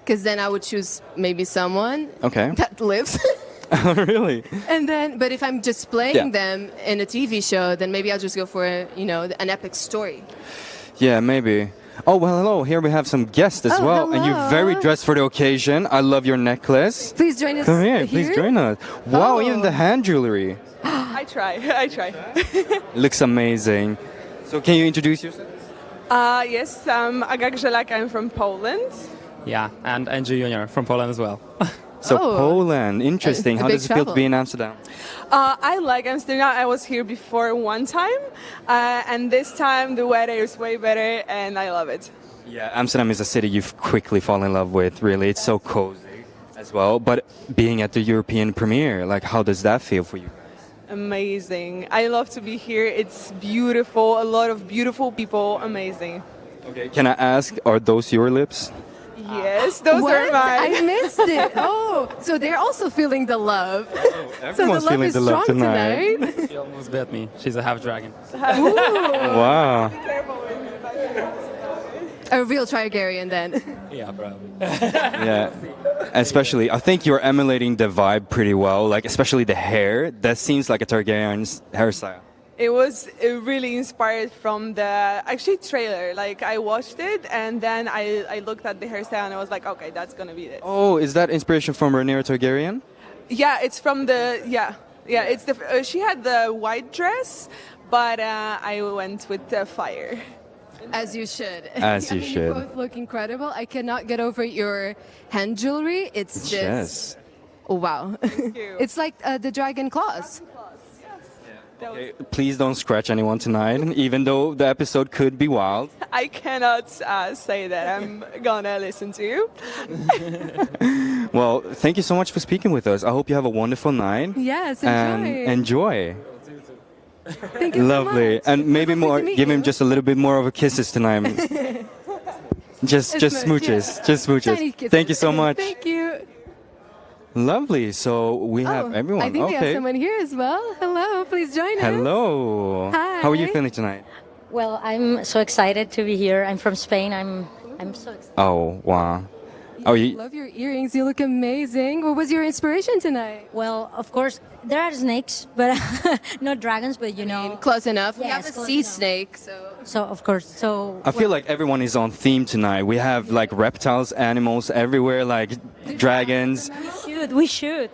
because then I would choose maybe someone Okay. that lives. Really? And then, but if I'm just playing Yeah. them in a TV show, then maybe I'll just go for, an epic story. Yeah, maybe. Oh, well, hello. Here we have some guests as Oh, well. And you're very hello. dressed for the occasion. I love your necklace. Please join us Come here, please join us. Wow, even the hand jewelry. I try. Looks amazing. So can you introduce yourself? Yes, Aga Grzelak, I'm from Poland. Yeah, and Andrew Jr. from Poland as well. So Oh. Poland, interesting. A How big does it feel to travel. be in Amsterdam? I like Amsterdam. I was here before one time, and this time the weather is way better, and I love it. Yeah, Amsterdam is a city you've quickly fall in love with, really. It's so cozy as well. But being at the European premiere, like, how does that feel for you? Amazing. I love to be here. It's beautiful. A lot of beautiful people. Amazing. Okay, can I ask, are those your lips? Yes, those What? are mine. I missed it. Oh, so they're also feeling the love. So the Everyone's love feeling is the love strong tonight. tonight. She almost bit me. She's a half dragon. Wow. A real Targaryen then. Yeah, probably. Yeah. Especially, I think you're emulating the vibe pretty well. Like, especially the hair. That seems like a Targaryen's hairstyle. It was really inspired from the actually trailer. Like I watched it and then I looked at the hairstyle and I was like, okay, that's gonna be it. Oh, is that inspiration from Rhaenyra Targaryen? Yeah, it's from the It's the she had the white dress, but I went with the fire. As you should. As you You should. both look incredible. I cannot get over your hand jewelry. It's just Yes. oh, wow. you. It's like the dragon claws. Okay, please don't scratch anyone tonight, even though the episode could be wild. I cannot say that. I'm gonna listen to you. Well, thank you so much for speaking with us. I hope you have a wonderful night. Yes, And enjoy. enjoy. Thank you Lovely. so much. And maybe Lovely more, to meet give him you. just a little bit more of a kisses tonight. just It's smooches. yeah. Just smooches. Tiny kisses. Thank you so much. Thank you. Lovely. So we have Oh, everyone. I think we have Okay. someone here as well. Hello, please join us. Hello. Hi. How are you feeling tonight? Well, I'm so excited to be here. I'm from Spain. I'm so excited. Oh, wow. Oh, you, Love your earrings. You look amazing. What was your inspiration tonight? Well, of course, there are snakes, but not dragons. But you know, Close enough. We Yes, have a close sea enough. snake, so. so of course, so I feel like everyone is on theme tonight. We have like reptiles, animals everywhere, like dragons. we should.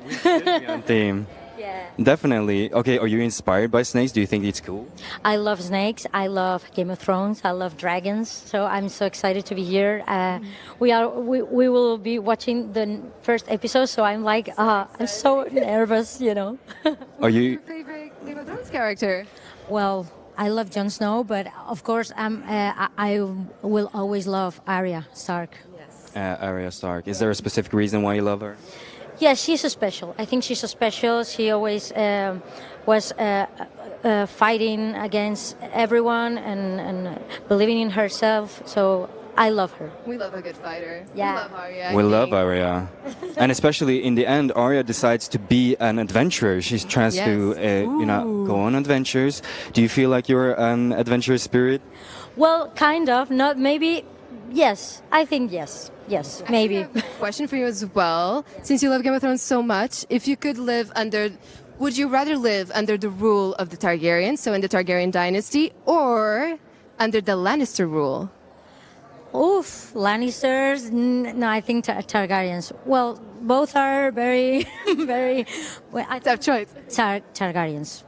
On theme. Yeah. Definitely. Okay, are you inspired by snakes? Do you think it's cool? I love snakes. I love Game of Thrones. I love dragons. So I'm so excited to be here. We will be watching the first episode. So I'm like, I'm so nervous. You know. Are you? Your favorite Game of Thrones character? Well, I love Jon Snow, but of course, I will always love Arya Stark. Arya Stark. Is there a specific reason why you love her? Yeah, she's a special. I think she's a special. She always was fighting against everyone and believing in herself. So I love her. We love a good fighter. Yeah. We love Arya. I We love think. Arya. And especially in the end, Arya decides to be an adventurer. She tries to, go on adventures. Do you feel like you're an adventurous spirit? Well, kind of. Not maybe. Yes, I think yes. Yes, maybe. I have a question for you as well. Since you love Game of Thrones so much, if you could live under, would you rather live under the rule of the Targaryens, so in the Targaryen dynasty, or under the Lannister rule? Oof, Lannisters. No, I think Targaryens. Well, both are very, very. Well, Tough choice. Targaryens.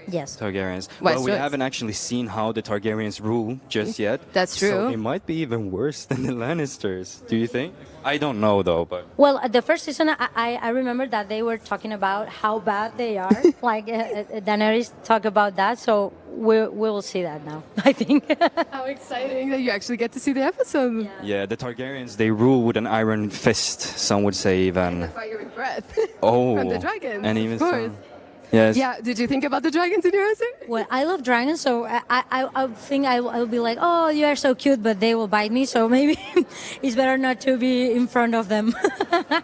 Yes. Targaryens. Wise Well, we choice. haven't actually seen how the Targaryens rule just yet. That's So true. it might be even worse than the Lannisters. Do you think? I don't know though, but Well, the first season, I remember that they were talking about how bad they are. Like Daenerys talked about that, so we will see that now. I think. How exciting that you actually get to see the episode. yeah, the Targaryens, they rule with an iron fist. Some would say even. Fiery breath. Oh, From the dragons, and even of course. some. Yes. Yeah, did you think about the dragons in your answer? Well, I love dragons, so I think I'll be like, oh, you are so cute, but they will bite me, so maybe it's better not to be in front of them.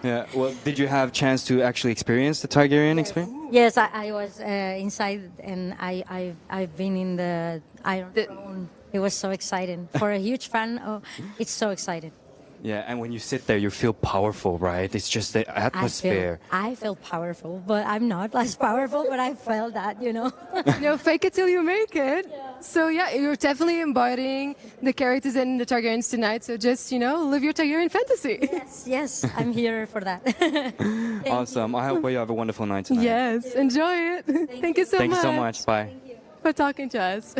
Yeah. Well, did you have chance to actually experience the Targaryen experience? Yes, I was inside, and I've been in the Iron Throne. It was so exciting. For a huge fan, it's so exciting. Yeah, and when you sit there, you feel powerful, right? It's just the atmosphere. I feel powerful, but I'm not as powerful, but I felt that, you know. Fake it till you make it. Yeah. So yeah, you're definitely embodying the characters in the Targaryens tonight. So just, live your Targaryen fantasy. Yes, I'm here for that. Awesome. I hope you have a wonderful night tonight. Yes, enjoy it. Thank you so much. Thank you so much. Bye. For talking to us.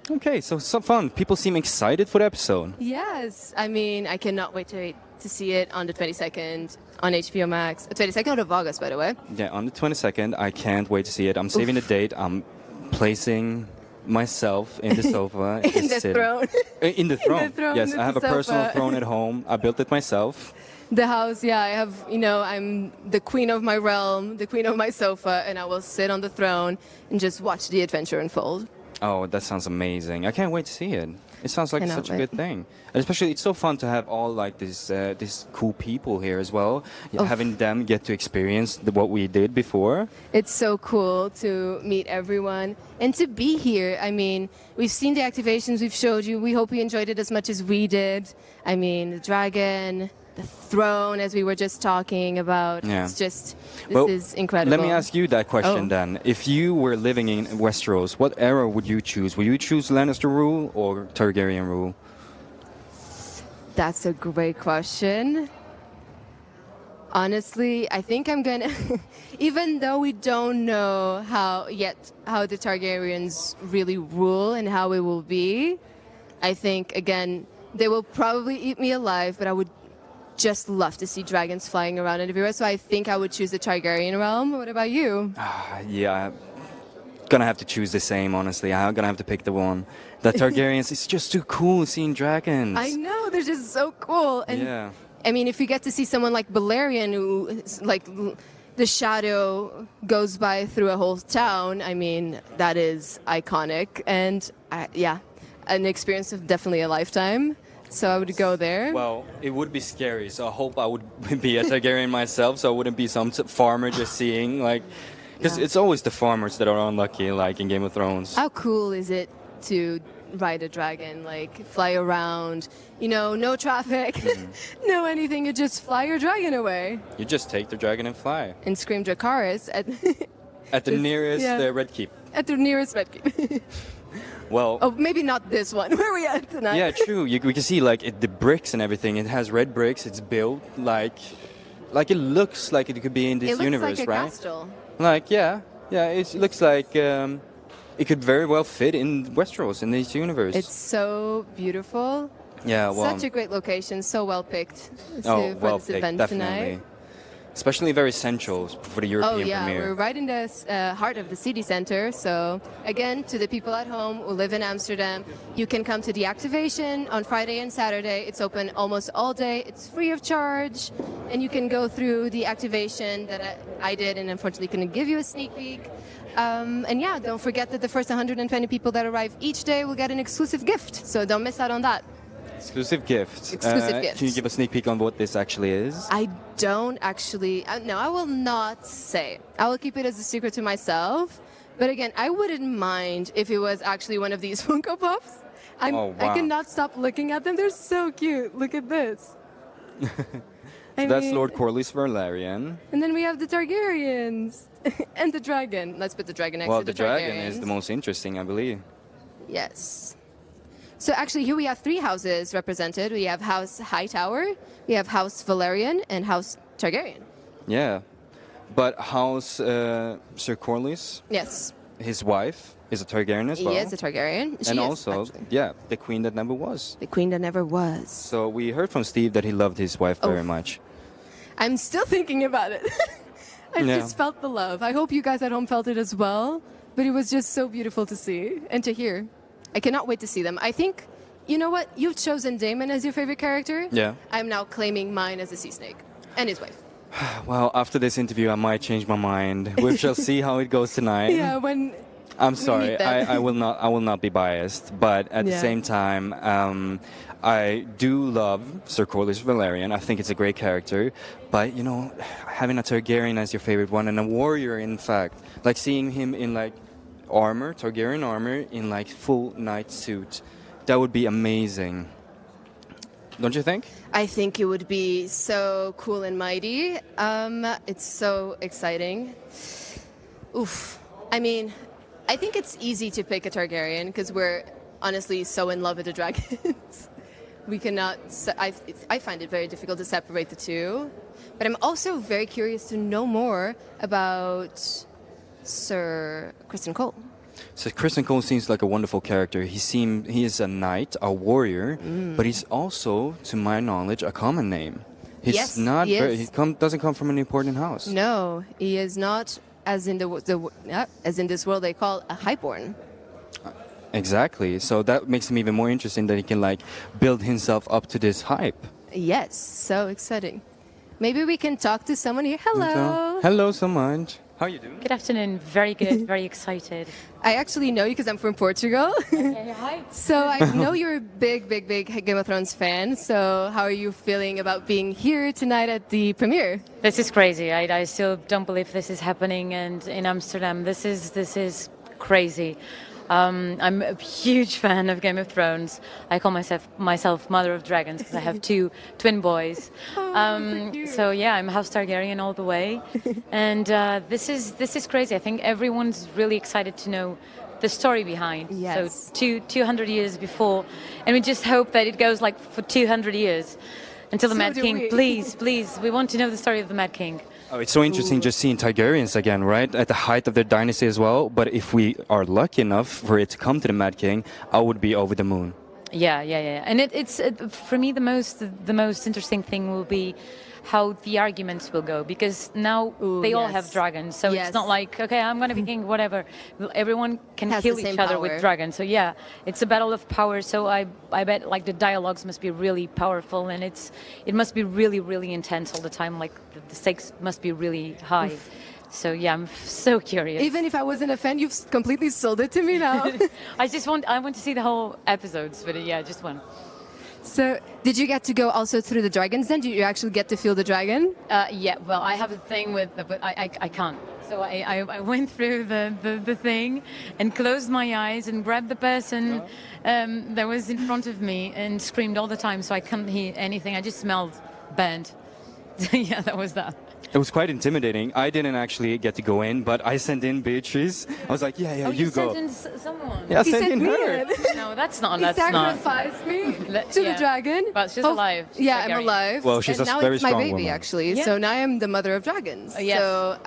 Okay, so fun. People seem excited for the episode. Yes, I mean, I cannot wait to see it on the 22nd on HBO Max. 22nd of August, by the way. Yeah, on the 22nd. I can't wait to see it. I'm saving the date. I'm placing myself in the sofa. In the throne. In the throne. Yes, I have a sofa. personal throne at home. I built it myself. The house, yeah, I have, I'm the queen of my realm, the queen of my sofa, and I will sit on the throne and just watch the adventure unfold. Oh, that sounds amazing. I can't wait to see it. It sounds like Cannot such a wait. good thing. And especially, it's so fun to have all like these cool people here as well. Having them get to experience what we did before. It's so cool to meet everyone and to be here. I mean, we've seen the activations we've showed you. We hope you enjoyed it as much as we did. I mean, the dragon, the throne, as we were just talking about. Yeah. It's just, this is incredible. Let me ask you that question then. If you were living in Westeros, what era would you choose? Would you choose Lannister rule or Targaryen rule? That's a great question. Honestly, I think I'm gonna, even though we don't know how the Targaryens really rule and how it will be, I think, again, they will probably eat me alive, but I would just love to see dragons flying around everywhere. So I think I would choose the Targaryen realm. What about you? Yeah, gonna have to choose the same, honestly. I'm gonna have to pick the one. The Targaryens, it's just too cool seeing dragons. I know, they're just so cool. And yeah. I mean, if you get to see someone like Balerion, who, like, the shadow goes by through a whole town, I mean, that is iconic. And, an experience of definitely a lifetime. So I would go there. Well, it would be scary, so I hope I would be a Targaryen myself, so I wouldn't be some farmer just seeing, like... Because it's always the farmers that are unlucky, like in Game of Thrones. How cool is it to ride a dragon, like fly around, no traffic, no anything, you just fly your dragon away. You just take the dragon and fly. And scream Dracarys at the nearest Red Keep. At the nearest Red Keep. Well... Oh, maybe not this one. Where are we at tonight? Yeah, true. We can see, like, the bricks and everything. It has red bricks. It's built, like it looks like it could be in this universe, like a right? castle. Like, yeah, it looks like it could very well fit in Westeros, in this universe. It's so beautiful. Yeah, well... Such a great location, so well picked well for this picked, event definitely. tonight. Especially very central for the European premiere. We're right in the heart of the city center. So again, to the people at home who live in Amsterdam, you can come to the activation on Friday and Saturday. It's open almost all day. It's free of charge. And you can go through the activation that I did and unfortunately couldn't give you a sneak peek. And yeah, don't forget that the first 120 people that arrive each day will get an exclusive gift. So don't miss out on that. Exclusive gift. Exclusive gift. Can you give a sneak peek on what this actually is? I don't actually. No, I will not say. I will keep it as a secret to myself. But again, I wouldn't mind if it was actually one of these Funko Pops. I cannot stop looking at them. They're so cute. Look at this. That's Lord Corlys Velaryon. And then we have the Targaryens. And the dragon. Let's put the dragon next to the Targaryens. Well, the dragon is the most interesting, I believe. Yes. So actually, here we have 3 houses represented. We have House Hightower, we have House Velaryon, and House Targaryen. Yeah. But House Sir Corlys, yes, his wife, is a Targaryen as well. He is a Targaryen. And also, the queen that never was. The queen that never was. So we heard from Steve that he loved his wife very much. I'm still thinking about it. I just felt the love. I hope you guys at home felt it as well. But it was just so beautiful to see and to hear. I cannot wait to see them. I think, you know what? You've chosen Damon as your favorite character. Yeah. I'm now claiming mine as a sea snake and his wife. Well, after this interview, I might change my mind. We shall see how it goes tonight. Yeah, when I'm we sorry, meet them. I will not be biased, but at the Yeah. same time, I do love Sir Corlys Velaryon. I think it's a great character, but you know, having a Targaryen as your favorite one and a warrior, in fact, like seeing him in like armor, Targaryen armor, in like full knight suit, that would be amazing. Don't you think? I think it would be so cool and mighty. It's so exciting. Oof. I mean, I think it's easy to pick a Targaryen because we're honestly so in love with the dragons. We cannot. I find it very difficult to separate the two. But I'm also very curious to know more about Sir Criston Cole. So Criston Cole seems like a wonderful character. He is a knight, a warrior, but he's also, to my knowledge, a common name. He's Yes, not. he Very, is. doesn't come from an important house. No, he is not, as in as in this world they call a highborn. Exactly. So that makes him even more interesting that he can like build himself up to this hype. Yes, so exciting. Maybe we can talk to someone here. Hello. So, hello, so much. How are you doing? Good afternoon. Very good. Very excited. I actually know you because I'm from Portugal. Okay, hi. So I know you're a big Game of Thrones fan. So how are you feeling about being here tonight at the premiere? This is crazy. I still don't believe this is happening, and in Amsterdam, this is crazy. I'm a huge fan of Game of Thrones. I call myself Mother of Dragons because I have two twin boys. So yeah, I'm House Targaryen all the way, and this is crazy. I think everyone's really excited to know the story behind. Yes. So 200 years before, and we just hope that it goes like for 200 years until the So Mad do King. we. Please, we want to know the story of the Mad King. Oh, it's so interesting just seeing Targaryens again, right? At the height of their dynasty as well. But if we are lucky enough for it to come to the Mad King, I would be over the moon. Yeah. And it's for me the most interesting thing will be how the arguments will go, because now they all have dragons, so Yes. it's not like, okay, I'm gonna be king, whatever. Everyone can Has kill the each same other power. with dragons. So yeah, it's a battle of power. So I bet like the dialogues must be really powerful, and it must be really intense all the time. Like the stakes must be really high. So yeah, I'm so curious. Even if I wasn't a fan, you've completely sold it to me now. I want to see the whole episodes, but yeah, just one. So did you get to go also through the dragons then? Did you actually get to feel the dragon? Yeah, well, I have a thing with, but I can't. So I went through the thing and closed my eyes and grabbed the person that was in front of me and screamed all the time, so I couldn't hear anything. I just smelled burnt. Yeah, that was that. It was quite intimidating. I didn't actually get to go in, but I sent in Beatrice. I was like, yeah, you go. Sent in someone. Yeah, I He sent sent in me her. in. No, that's not. He That's not. sacrificed me to Yeah. the dragon. But she's alive. She's Yeah, I'm Targaryen. alive. Well, she's and a now very it's my strong baby, woman. actually. Yeah. So now I'm the mother of dragons. Yes. So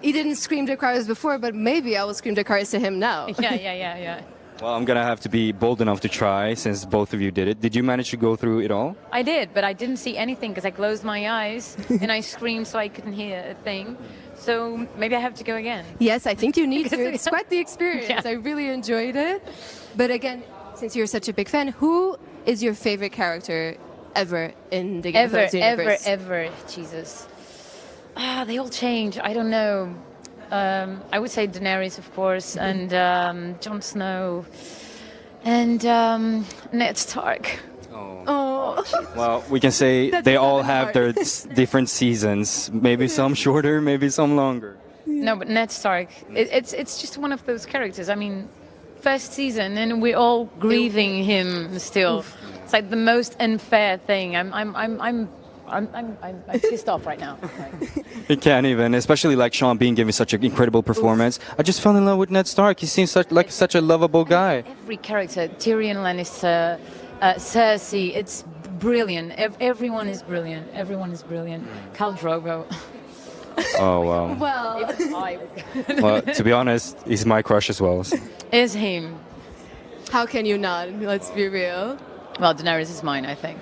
he didn't scream Dracarys before, but maybe I will scream Dracarys to him now. Yeah. Well, I'm gonna have to be bold enough to try since both of you did it. Did you manage to go through it all? I did, but I didn't see anything because I closed my eyes and I screamed so I couldn't hear a thing. So maybe I have to go again. Yes, I think you need to. It's quite the experience. Yeah. I really enjoyed it. But again, since you're such a big fan, who is your favorite character ever in the Game of Thrones universe? Ever. Jesus. They all change. I don't know. I would say Daenerys, of course, and Jon Snow, and Ned Stark. Oh. Well, we can say That's they all really have hard. their different seasons. Maybe some shorter, maybe some longer. No, but Ned Stark. It's just one of those characters. I mean, first season, and we're all grieving him still. It's like the most unfair thing. I'm pissed off right now. It can't even, especially like Sean Bean giving such an incredible performance. I just fell in love with Ned Stark. He seems such a lovable guy. Every character, Tyrion Lannister, Cersei, it's brilliant. Everyone is brilliant. Everyone is brilliant. Khal Drogo. Oh wow. Well, Well, to be honest, he's my crush as well. Is him. how can you not? Let's be real. Well, Daenerys is mine, I think.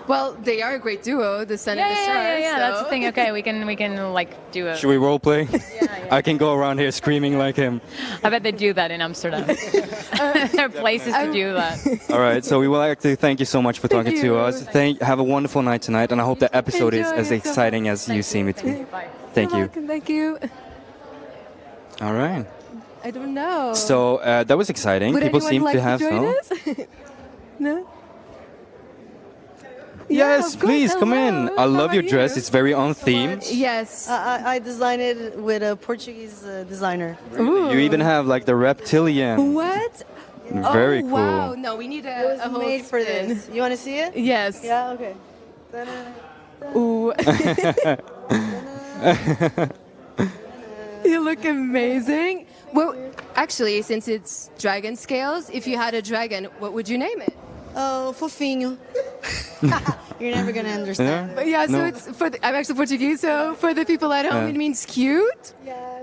Well, they are a great duo, the Sun and the Stars. Yeah. so- That's the thing. Okay, we can like do a. Should we role play? Yeah. I can go around here screaming like him. I bet they do that in Amsterdam. There are places to do that. All right, so we would like to thank you so much for talking to us. Have a wonderful night tonight, and I hope the episode is as exciting as you seem it to be. Thank you. Thank you. All right. I don't know. So that was exciting. Would People seem anyone to like have join some. us? No? Yes, of course. please come in. Hello. I love How your are dress. you? It's very on theme. Yes. I designed it with a Portuguese designer. Ooh. You even have like the reptilian. What? Very oh, cool. Wow. No, we need It was a whole made for spin. this. You want to see it? Yes. Yeah. Okay. Ooh. You look amazing. Well, actually, since it's dragon scales, if you had a dragon, what would you name it? Oh, fofinho. You're never gonna understand. But yeah, so No. it's for I'm actually Portuguese, so for the people at home, it means cute.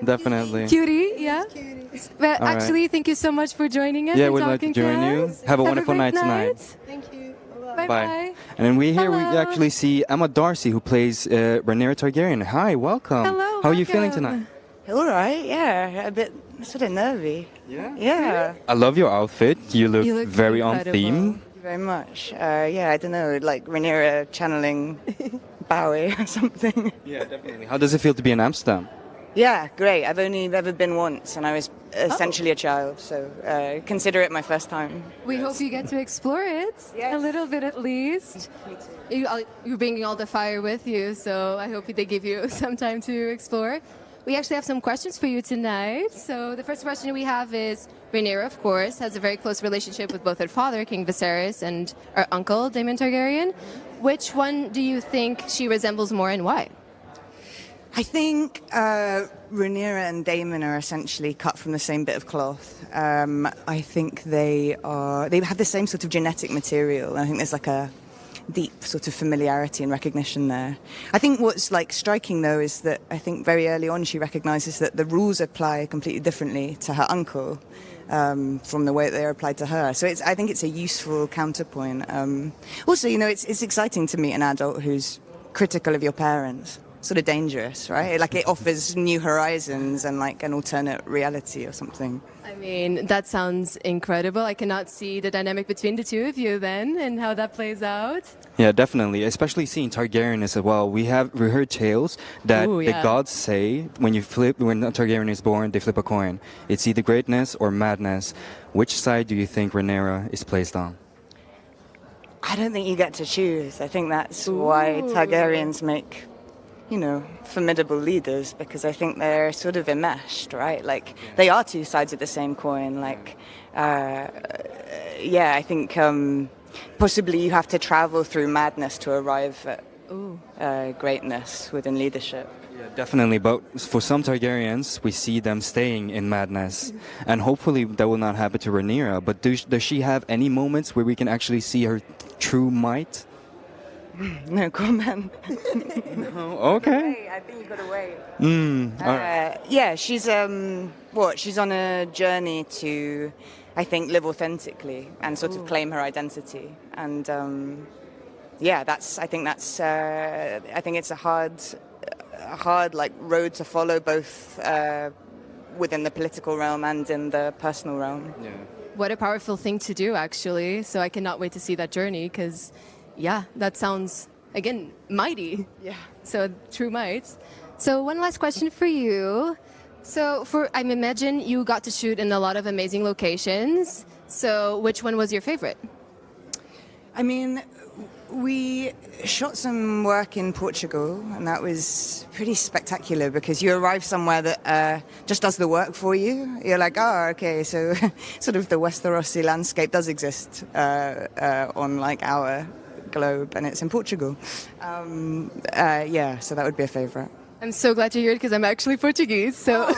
Definitely. Cutie, yeah. Well, All right. actually, thank you so much for joining us. Yeah, and we'd like to talking join you. us. Have a wonderful great night tonight. Thank you. Bye bye. And then we Hello. actually see Emma Darcy, who plays Rhaenyra Targaryen. Hi, welcome. Hello, How are you feeling welcome. tonight? All right, yeah, a bit sort of nervy. Yeah? Yeah. I love your outfit. You look, You look very on incredible. theme. Thank you very much. Yeah, I don't know, like Rhaenyra channeling Bowie or something. Yeah, definitely. How does it feel to be in Amsterdam? Yeah, great. I've only ever been once, and I was essentially a child, so consider it my first time. We hope you get to explore it a little bit at least. You're bringing all the fire with you, so I hope they give you some time to explore. We actually have some questions for you tonight. So the first question we have is, Rhaenyra, of course, has a very close relationship with both her father, King Viserys, and her uncle, Damon Targaryen. Which one do you think she resembles more and why? I think Rhaenyra and Damon are essentially cut from the same bit of cloth. I think they have the same sort of genetic material. I think there's like a deep sort of familiarity and recognition there. I think what's like striking though is that I think very early on she recognises that the rules apply completely differently to her uncle from the way that they're applied to her. So I think it's a useful counterpoint. Also, you know, it's exciting to meet an adult who's critical of your parents. Sort of dangerous, right? Like it offers new horizons and like an alternate reality or something. I mean, that sounds incredible. I cannot see the dynamic between the two of you then and how that plays out. Yeah, definitely. Especially seeing Targaryen as well. We heard tales that the gods say when a Targaryen is born, they flip a coin. It's either greatness or madness. Which side do you think Rhaenyra is placed on? I don't think you get to choose. I think that's why Targaryens make, you know, formidable leaders, because I think they're sort of enmeshed, right? Like they are two sides of the same coin. Like, yeah, I think possibly you have to travel through madness to arrive at greatness within leadership. Yeah, definitely. But for some Targaryens, we see them staying in madness, and hopefully that will not happen to Rhaenyra. But does she have any moments where we can actually see her true might? No comment. No, okay. I think you got to wait. All right. Yeah, she's she's on a journey to, I think, live authentically and sort of claim her identity. And yeah, I think it's a hard like road to follow, both within the political realm and in the personal realm. Yeah. What a powerful thing to do, actually. So I cannot wait to see that journey because, yeah, that sounds, again, mighty. Yeah. So true might. So one last question for you. So I imagine you got to shoot in a lot of amazing locations. So which one was your favorite? I mean, we shot some work in Portugal, and that was pretty spectacular because you arrive somewhere that just does the work for you. You're like, oh, okay, so sort of the Westerosi landscape does exist on like our globe, and it's in Portugal. Yeah, so that would be a favorite. I'm so glad to hear it because I'm actually Portuguese. So,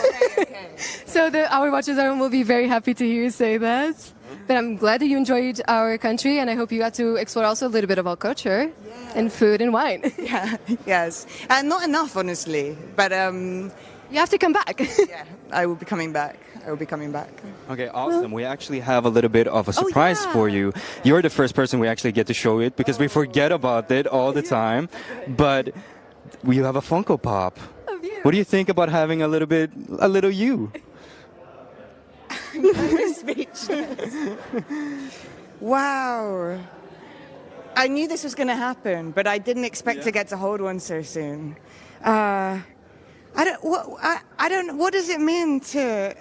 so our watchers at home will be very happy to hear you say that. But I'm glad that you enjoyed our country, and I hope you got to explore also a little bit of our culture and food and wine. Yeah, yes. Not enough, honestly, but you have to come back. Yeah, I will be coming back. Okay, awesome. We actually have a little bit of a surprise for you. You're the first person we actually get to show it because we forget about it all the time. But we have a Funko Pop. Of you. What do you think about having a little you? I'm speechless. Wow. I knew this was going to happen, but I didn't expect to get to hold one so soon. What does it mean to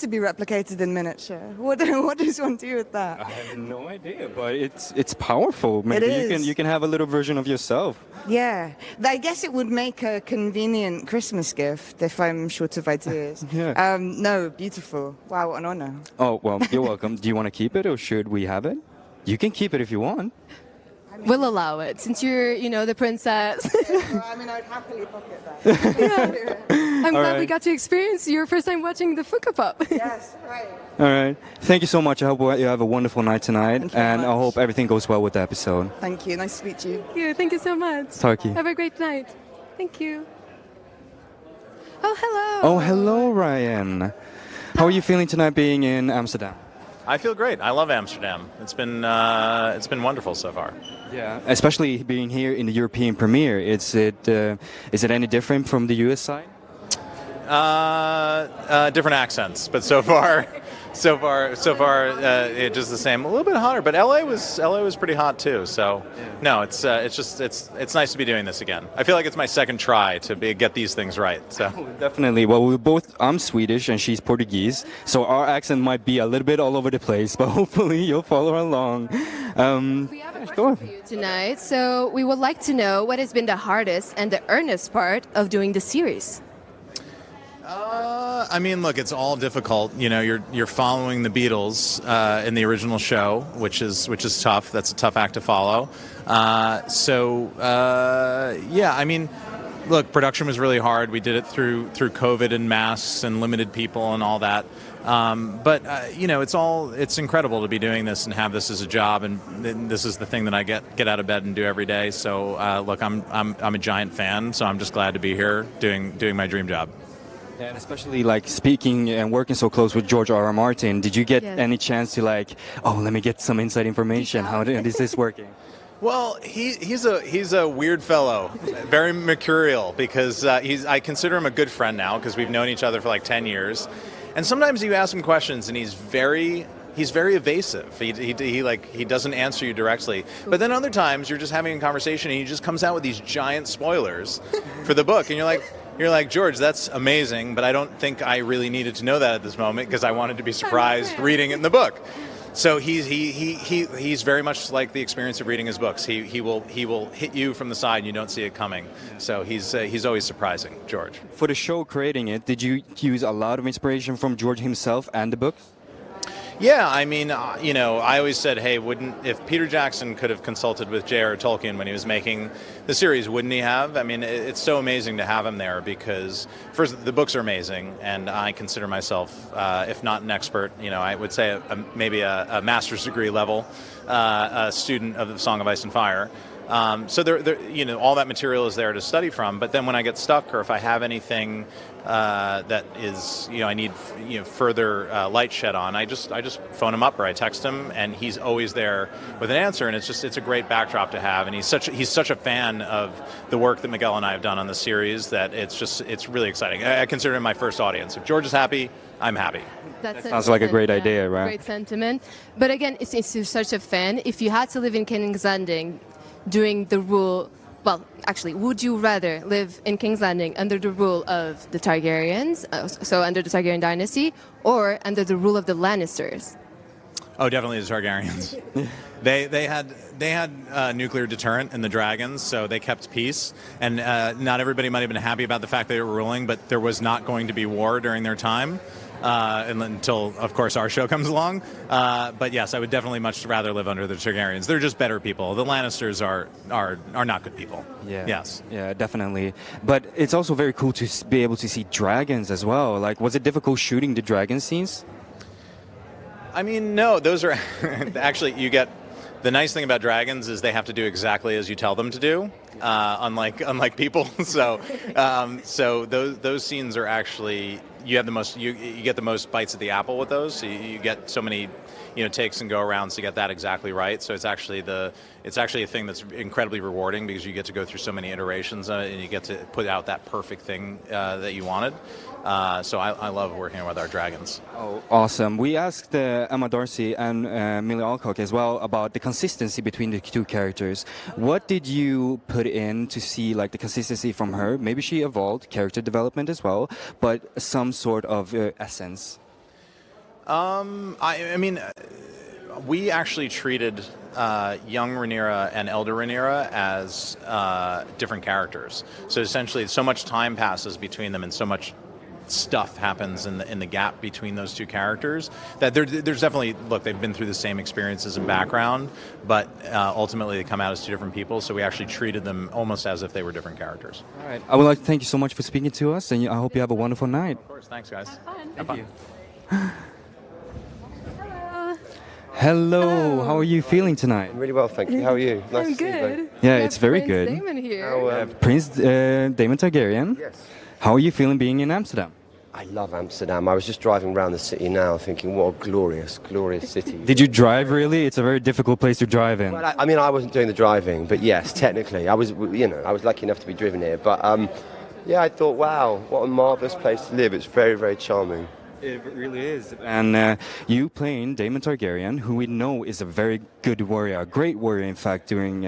be replicated in miniature? What does one do with that? I have no idea, but it's powerful. Maybe It is. you can have a little version of yourself. Yeah, I guess it would make a convenient Christmas gift if I'm short of ideas. Yeah. No, beautiful. Wow, what an honor. Oh, well, you're welcome. Do you want to keep it or should we have it? You can keep it if you want. We'll allow it since you're, the princess. I'd happily pocket that. I'm glad we right. got to experience your first time watching the Focul Pop. Yes, right. All right. Thank you so much. I hope you have a wonderful night tonight. Thank you very And I much. hope everything goes well with the episode. Thank you. Nice to meet you. Thank you so much. Turkey. Have a great night. Thank you. Oh, hello. Oh, hello, Ryan. How are you feeling tonight being in Amsterdam? I feel great. I love Amsterdam. It's been wonderful so far. Yeah. Especially being here in the European premiere. Is it any different from the US side? Different accents, but so far, it's just the same. A little bit hotter, but LA was pretty hot too. So, no, it's nice to be doing this again. I feel like it's my second try to get these things right. So Definitely. Well, I'm Swedish and she's Portuguese, so our accent might be a little bit all over the place, but hopefully you'll follow along. We have a question for you tonight. So we would like to know what has been the hardest and the earnest part of doing the series. Look, it's all difficult. You're following the Beatles in the original show, which is tough. That's a tough act to follow. Look, production was really hard. We did it through COVID and masks and limited people and all that. It's incredible to be doing this and have this as a job, and this is the thing that I get out of bed and do every day. So, look, I'm a giant fan, so I'm just glad to be here doing my dream job. And especially speaking and working so close with George R.R. Martin, did you get any chance to let me get some inside information? How is this working? Well, he's a weird fellow, very mercurial, because I consider him a good friend now because we've known each other for 10 years, and sometimes you ask him questions and he's very evasive. He doesn't answer you directly. But then other times you're just having a conversation and he just comes out with these giant spoilers for the book, and you're like, George, that's amazing, but I don't think I really needed to know that at this moment because I wanted to be surprised reading it in the book. So he's very much like the experience of reading his books. He will hit you from the side and you don't see it coming. So he's always surprising, George. For the show creating it, did you use a lot of inspiration from George himself and the books? Yeah, I always said, hey, if Peter Jackson could have consulted with J.R.R. Tolkien when he was making the series, wouldn't he have? It's so amazing to have him there because, first, the books are amazing, and I consider myself, if not an expert, I would say maybe a master's degree level a student of the Song of Ice and Fire. So all that material is there to study from. But then when I get stuck, or if I have anything that is, I need further light shed on, I just phone him up or I text him, and he's always there with an answer. And it's a great backdrop to have. And he's such a fan of the work that Miguel and I have done on the series that it's really exciting. I consider him my first audience. If George is happy, I'm happy. That sounds like a great idea, right? Great sentiment. But again, since you're such a fan, if you had to live in King's Landing doing the rule, well, actually, would you rather live in King's Landing under the rule of the Targaryens, so under the Targaryen dynasty, or under the rule of the Lannisters? Oh, definitely the Targaryens. They had a nuclear deterrent in the dragons, so they kept peace. And not everybody might have been happy about the fact they were ruling, but there was not going to be war during their time. Until, of course, our show comes along. But yes, I would definitely much rather live under the Targaryens. They're just better people. The Lannisters are not good people. Yeah. Yes. Yeah, definitely. But it's also very cool to be able to see dragons as well. Was it difficult shooting the dragon scenes? No, those are actually, you get, the nice thing about dragons is they have to do exactly as you tell them to do, unlike people. So those scenes are actually, you have the most you get the most bites at the apple with those. So you get so many takes and go arounds to get that exactly right. So it's actually a thing that's incredibly rewarding because you get to go through so many iterations and you get to put out that perfect thing that you wanted. So I love working with our dragons. Oh, awesome. We asked Emma Darcy and Millie Alcock as well about the consistency between the two characters. What did you put in to see like the consistency from her? Maybe she evolved, character development as well, but some sort of essence. I mean, we actually treated young Rhaenyra and elder Rhaenyra as different characters. So essentially, so much time passes between them, and so much stuff happens in the gap between those two characters that there's definitely, look, they've been through the same experiences and background, but ultimately they come out as two different people. So we actually treated them almost as if they were different characters. All right. I would like to thank you so much for speaking to us, and I hope you have a wonderful night. Of course. Thanks, guys. Thank you. Hello. How are you feeling tonight? I'm really well, thank you. How are you? Nice I'm to see you good. both. Yeah, it's very Prince good. Damon here. Prince Damon Targaryen. Yes. How are you feeling being in Amsterdam? I love Amsterdam. I was just driving around the city now thinking, what a glorious, glorious city. Did you drive really? It's a very difficult place to drive in. Well, I mean, I wasn't doing the driving, but yes, technically. I was lucky enough to be driven here. But yeah, I thought, wow, what a marvellous place to live. It's very, very charming. It really is. And you playing Damon Targaryen, who we know is a very good warrior, a great warrior, in fact, during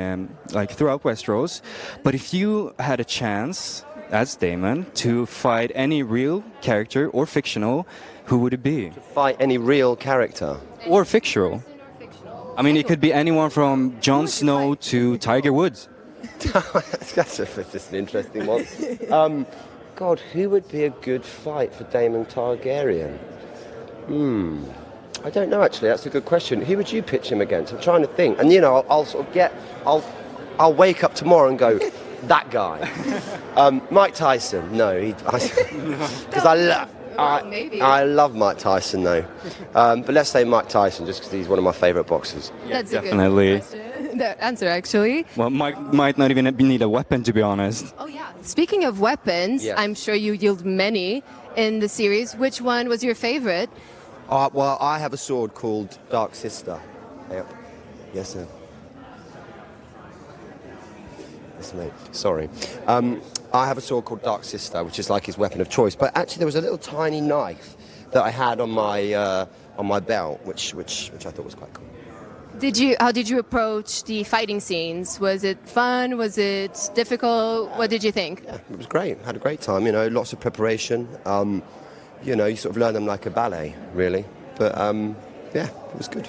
throughout Westeros. But if you had a chance as Damon to fight any real character or fictional, who would it be? To fight any real character? Or fictional. I mean, it could be anyone from Jon Snow to Tiger Woods. That's an interesting one. God, who would be a good fight for Damon Targaryen? I don't know, actually. That's a good question. Who would you pitch him against? I'm trying to think. And, I'll wake up tomorrow and go, that guy. Mike Tyson. No, because I love Mike Tyson, though. But let's say Mike Tyson, just because he's one of my favourite boxers. That's definitely. a good the answer, actually. Well, Mike might not even need a weapon, to be honest. Oh, yeah. Speaking of weapons, Yeah. I'm sure you yield many in the series. Which one was your favorite? Well, I have a sword called Dark Sister. Yep. Yes, sir. Yes, mate. Sorry. I have a sword called Dark Sister, which is like his weapon of choice. But actually, there was a little tiny knife that I had on my belt, which I thought was quite cool. How did you approach the fighting scenes? Was it fun? Was it difficult? What did you think? Yeah, it was great. Had a great time. Lots of preparation. You sort of learn them like a ballet, really. But yeah, it was good.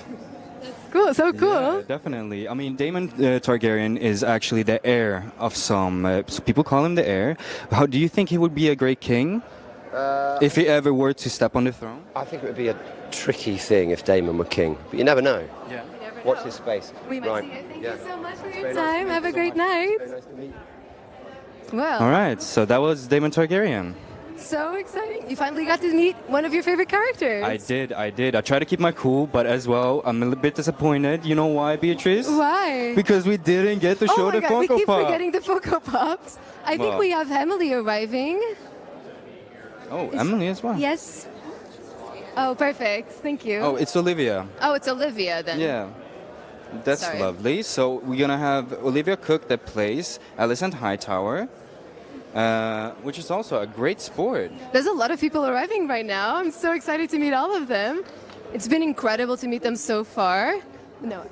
Cool, so cool. Yeah, definitely. I mean, Damon Targaryen is actually the heir of some. So people call him the heir. How do you think he would be a great king if he ever were to step on the throne? I think it would be a tricky thing if Damon were king, but you never know. Yeah. Watch this space. We might right. see it. Thank Yeah. you so much for your Very time. nice. Have a Thank you great so much. night. Very nice to meet you. Well, All right, so that was Damon Targaryen. so exciting. You finally got to meet one of your favorite characters. I did. I try to keep my cool, but as well, I'm a little bit disappointed. You know why, Beatrice? Why? Because we didn't get to show oh my the God, we Funko keep Pop. forgetting the Funko Pops. I think Well. we have Emily arriving. Oh, Emily as well. Yes. Oh, perfect. Thank you. Oh, it's Olivia. Oh, it's Olivia then. Yeah. That's Sorry. lovely. So we're gonna have Olivia Cook that plays Alicent Hightower, which is also a great sport. There's a lot of people arriving right now. I'm so excited to meet all of them. It's been incredible to meet them so far. No.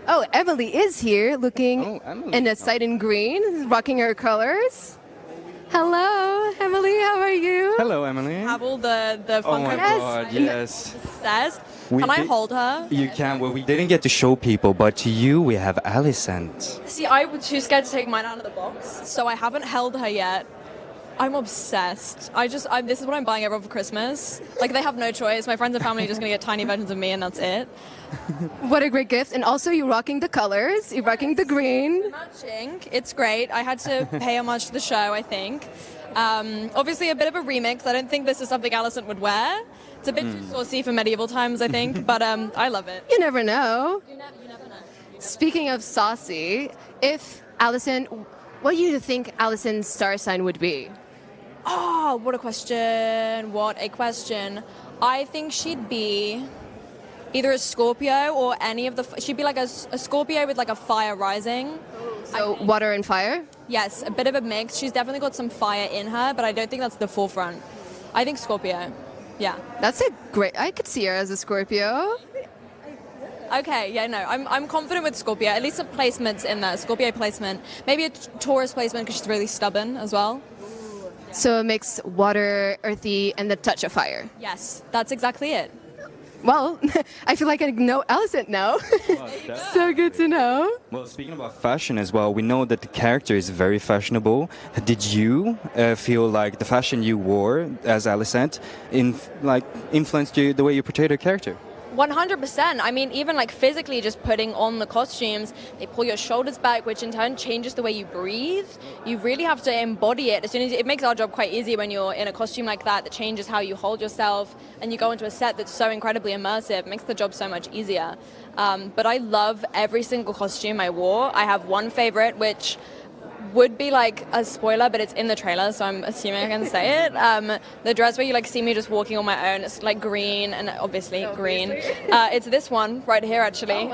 Oh, Emily is here looking in a sight in green, rocking her colors. Hello, Emily, how are you? Hello, Emily. Have all the Oh Funko my God, yes. says. We Can I did- hold her? You can. Well, we didn't get to show people, but to you, we have Alicent. See, I was too scared to take mine out of the box, so I haven't held her yet. I'm obsessed. This is what I'm buying everyone for Christmas. Like, they have no choice. My friends and family are just going to get tiny versions of me, and that's it. What a great gift. And also, you're rocking the colors. You're rocking the green. Matching. It's great. I had to pay homage to the show, I think. Obviously, a bit of a remix. I don't think this is something Alicent would wear. It's a bit too saucy for medieval times, I think, but I love it. You never know. You never know. Speaking of saucy, if Alicent, what do you think Alicent's star sign would be? Oh, what a question. What a question. I think she'd be either a Scorpio or any of the... She'd be like a Scorpio with like a fire rising. So water and fire? Yes, a bit of a mix. She's definitely got some fire in her, but I don't think that's the forefront. I think Scorpio. Yeah. That's a great... I could see her as a Scorpio. Okay, yeah, no, I'm confident with Scorpio. At least some placements in there. Scorpio placement. Maybe a Taurus placement because she's really stubborn as well. So it makes water, earthy, and the touch of fire. Yes, that's exactly it. Well, I feel like I know Alicent now. So good to know. Well, speaking about fashion as well, we know that the character is very fashionable. Did you feel like the fashion you wore as Alicent influenced you the way you portrayed her character? 100%. I mean, even like physically just putting on the costumes, they pull your shoulders back, which in turn changes the way you breathe. You really have to embody it. As soon as it makes our job quite easy when you're in a costume like that changes how you hold yourself, and you go into a set that's so incredibly immersive. It makes the job so much easier. But I love every single costume I wore. I have one favorite, which would be like a spoiler, but it's in the trailer, so I'm assuming I can say it. The dress where you like see me just walking on my own, it's like green, and obviously green. It's this one right here actually,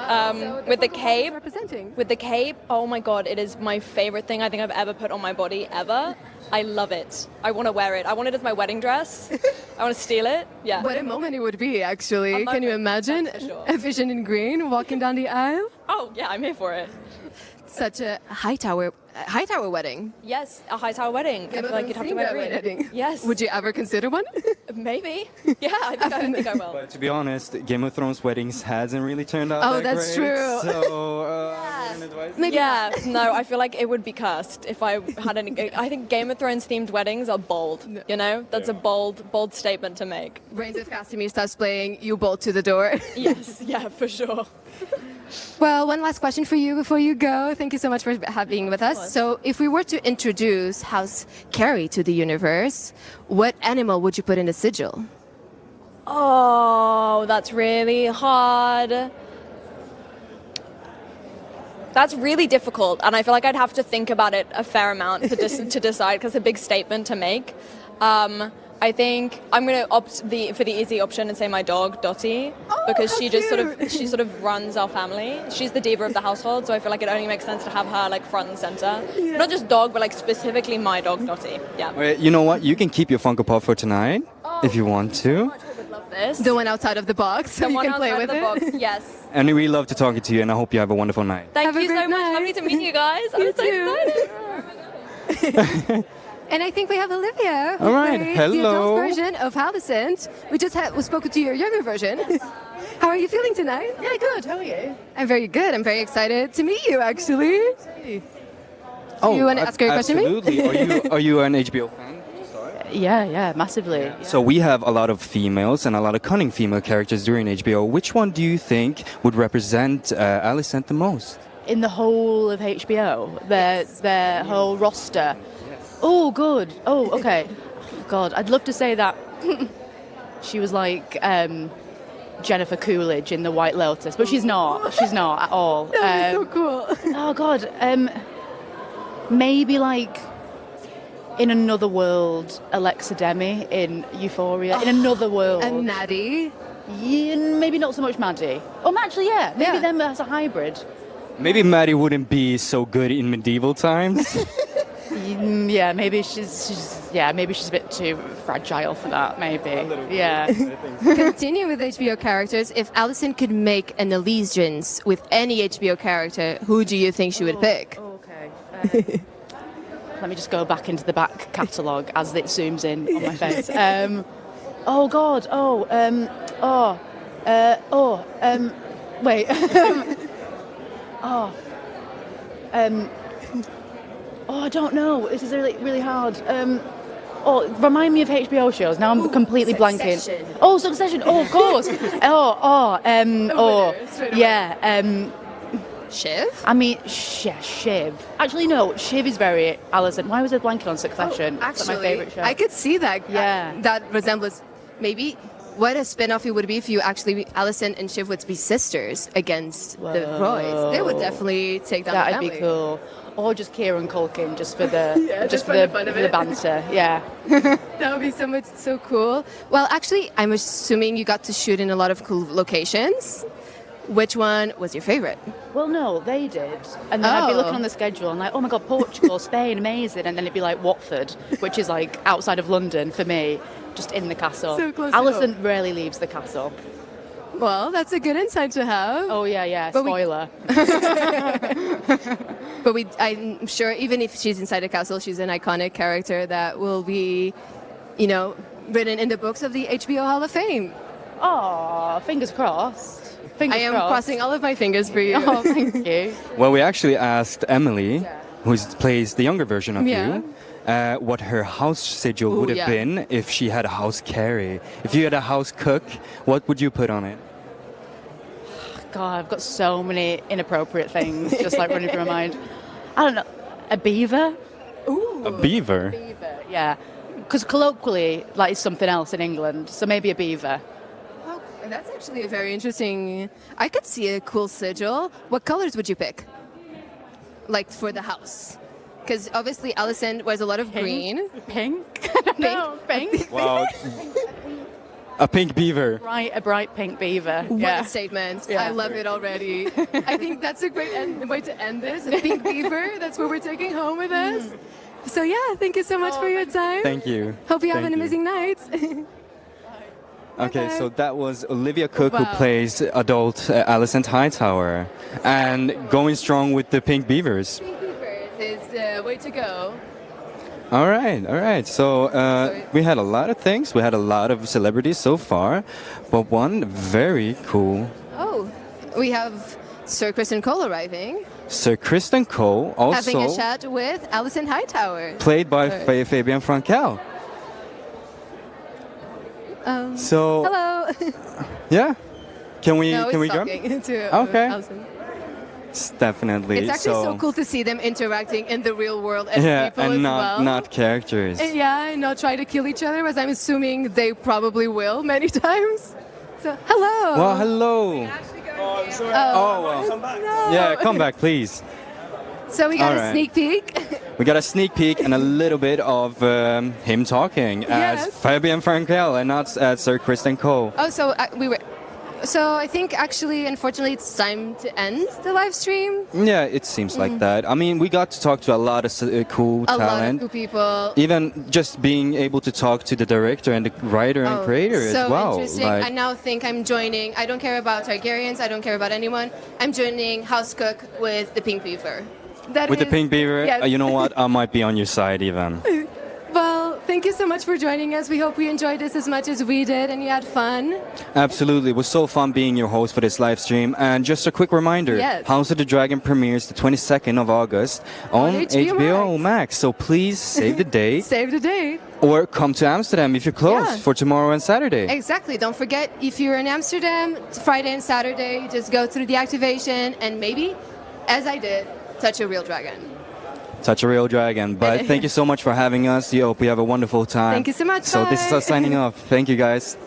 with the cape. Representing. With the cape, oh my god, it is my favorite thing I think I've ever put on my body ever. I love it. I want to wear it. I want it as my wedding dress. I want to steal it. Yeah. What a moment it would be, actually. Can you imagine a vision in green walking down the aisle? Oh yeah, I'm here for it. Such a Hightower wedding. Yes, a Hightower wedding. I feel like you'd have to wear green. Wedding. Yes. Would you ever consider one? Maybe. Yeah, I think I will. But to be honest, Game of Thrones weddings hasn't really turned out that that's great. true. So, Maybe yeah, no, I feel like it would be cursed if I had any. I think Game of Thrones themed weddings are bold. You know, that's a bold statement to make. Reigns of Castamere starts playing, you bolt to the door. Yes, yeah, for sure. Well, one last question for you before you go. Thank you so much for being with us. So, if we were to introduce House Carey to the universe, what animal would you put in the sigil? Oh, that's really hard. That's really difficult, and I feel like I'd have to think about it a fair amount to decide, because it's a big statement to make. I think I'm going to opt for the easy option and say my dog Dottie, because she sort of runs our family. She's the diva of the household, so I feel like it only makes sense to have her like front and center. Yeah. Not just dog, but like specifically my dog Dottie. Yeah. Wait, you know what? You can keep your Funko Pop for tonight if you want to. This. The one outside of the box, so you can play with it. Box. Yes. And we love to talking to you, and I hope you have a wonderful night. Thank you so much. Lovely to meet you guys. I'm so excited. And I think we have Olivia. All right, hello. The adult version of Alicent. We spoke to your younger version. How are you feeling tonight? Yeah, good. How are you? I'm very good. I'm very excited to meet you, actually. Oh, you want to ask her a question? Absolutely. Are you an HBO fan? Yeah, massively. Yeah. So we have a lot of females and a lot of cunning female characters during HBO. Which one do you think would represent Alicent the most? In the whole of HBO, their whole roster. Yes. Oh, good. Oh, okay. God, I'd love to say that she was like Jennifer Coolidge in The White Lotus, but she's not. She's not at all. That was so cool. Oh God. Maybe like. In Another World, Alexa Demi in Euphoria. In Another World. And Maddie? Yeah, maybe not so much Maddie. Oh, actually, yeah. Maybe them as a hybrid. Maybe Maddie wouldn't be so good in medieval times. Yeah, maybe she's a bit too fragile for that, maybe. Yeah. Continue with HBO characters. If Alicent could make an allegiance with any HBO character, who do you think she would pick? Okay. Let me just go back into the back catalogue as it zooms in on my face. Oh God. Wait. I don't know. This is really, really hard. Remind me of HBO shows. Now I'm completely blanking. Succession. Oh, of course. Shiv? I mean, Shiv. Actually, no, Shiv is very Alicent. Why was I blanking on Succession? Actually, that's my favourite show. I could see that. Yeah. That resemblance. Maybe what a spin-off it would be if you actually, Alicent and Shiv would be sisters against the Roys. They would definitely take down the family. That'd be cool. Or just Kieran Culkin, just for the fun of the it. banter. Yeah. That would be so cool. Well, actually, I'm assuming you got to shoot in a lot of cool locations. Which one was your favorite? Well, no, they did. And then I'd be looking on the schedule and like, oh my God, Portugal, Spain, amazing. And then it'd be like Watford, which is like outside of London for me, just in the castle. So close to Alison home. rarely leaves the castle. Well, that's a good insight to have. Oh, yeah, But spoiler. But I'm sure even if she's inside a castle, she's an iconic character that will be, written in the books of the HBO Hall of Fame. Oh, fingers crossed. I am crossing all of my fingers for you. Oh, thank you. Well, we actually asked Emily, who plays the younger version of Yeah. you, what her house schedule would have been if she had a house carry. If you had a house cook, what would you put on it? God, I've got so many inappropriate things just like running through my mind. I don't know. A beaver? Ooh. A beaver? Beaver, yeah. Because colloquially, like, it's something else in England. So maybe a beaver. Oh, that's actually a very interesting. I could see a cool sigil. What colors would you pick? Like for the house? Because obviously Alison wears a lot of green. Pink? No, pink. Wow. A pink beaver. A bright pink beaver. What Yeah. a statement. Yeah. I love it already. I think that's a great way to end this. A pink beaver, that's what we're taking home with us. So yeah, thank you so much for your time. Thank you. Hope you have Thank an amazing night. Okay, so that was Olivia Cook, Wow. who plays adult Alison Hightower, and going strong with the pink beavers. Pink beavers is the way to go. All right. So we had a lot of things. We had a lot of celebrities so far, but one very cool. Oh, we have Sir Kristen Cole arriving, Sir Kristen Cole, having a also chat with Alison Hightower. played by Fabian Frankel. So Hello. yeah, can we No, can we it's jump? talking to Okay. Alison. Definitely. It's actually so cool to see them interacting in the real world as Yeah, people and as not well. not characters. And yeah, and not try to kill each other, as I'm assuming they probably will many times. So, hello. Well, hello. Oh, I'm sorry. Oh, well. Come back. no. Yeah, come back, please. So we got All a right. sneak peek. We got a sneak peek and a little bit of him talking as Yes. Fabian Frankel and not as Sir Kristen Cole. Oh, so So I think actually, unfortunately, it's time to end the live stream. Yeah, it seems like that. I mean, we got to talk to a lot of cool A lot of talent. cool people. Even just being able to talk to the director and the writer and creator so as well. interesting. Like, I now think I'm joining. I don't care about Targaryens. I don't care about anyone. I'm joining House Cook with the Pink Beaver. That with the is- pink beaver, yes. you know what? I might be on your side even. Well, thank you so much for joining us. We hope you enjoyed this as much as we did and you had fun. Absolutely. It was so fun being your host for this live stream. And just a quick reminder, Yes. House of the Dragon premieres the 22nd of August on HBO Max. So please save the date Save the date. or come to Amsterdam if you're close Yeah. for tomorrow and Saturday. Exactly. Don't forget, if you're in Amsterdam, it's Friday and Saturday, just go through the activation and maybe, as I did, touch a real dragon. Touch a real dragon. But thank you so much for having us. We hope you have a wonderful time. Thank you so much. So this is Bye. us signing off. Thank you guys.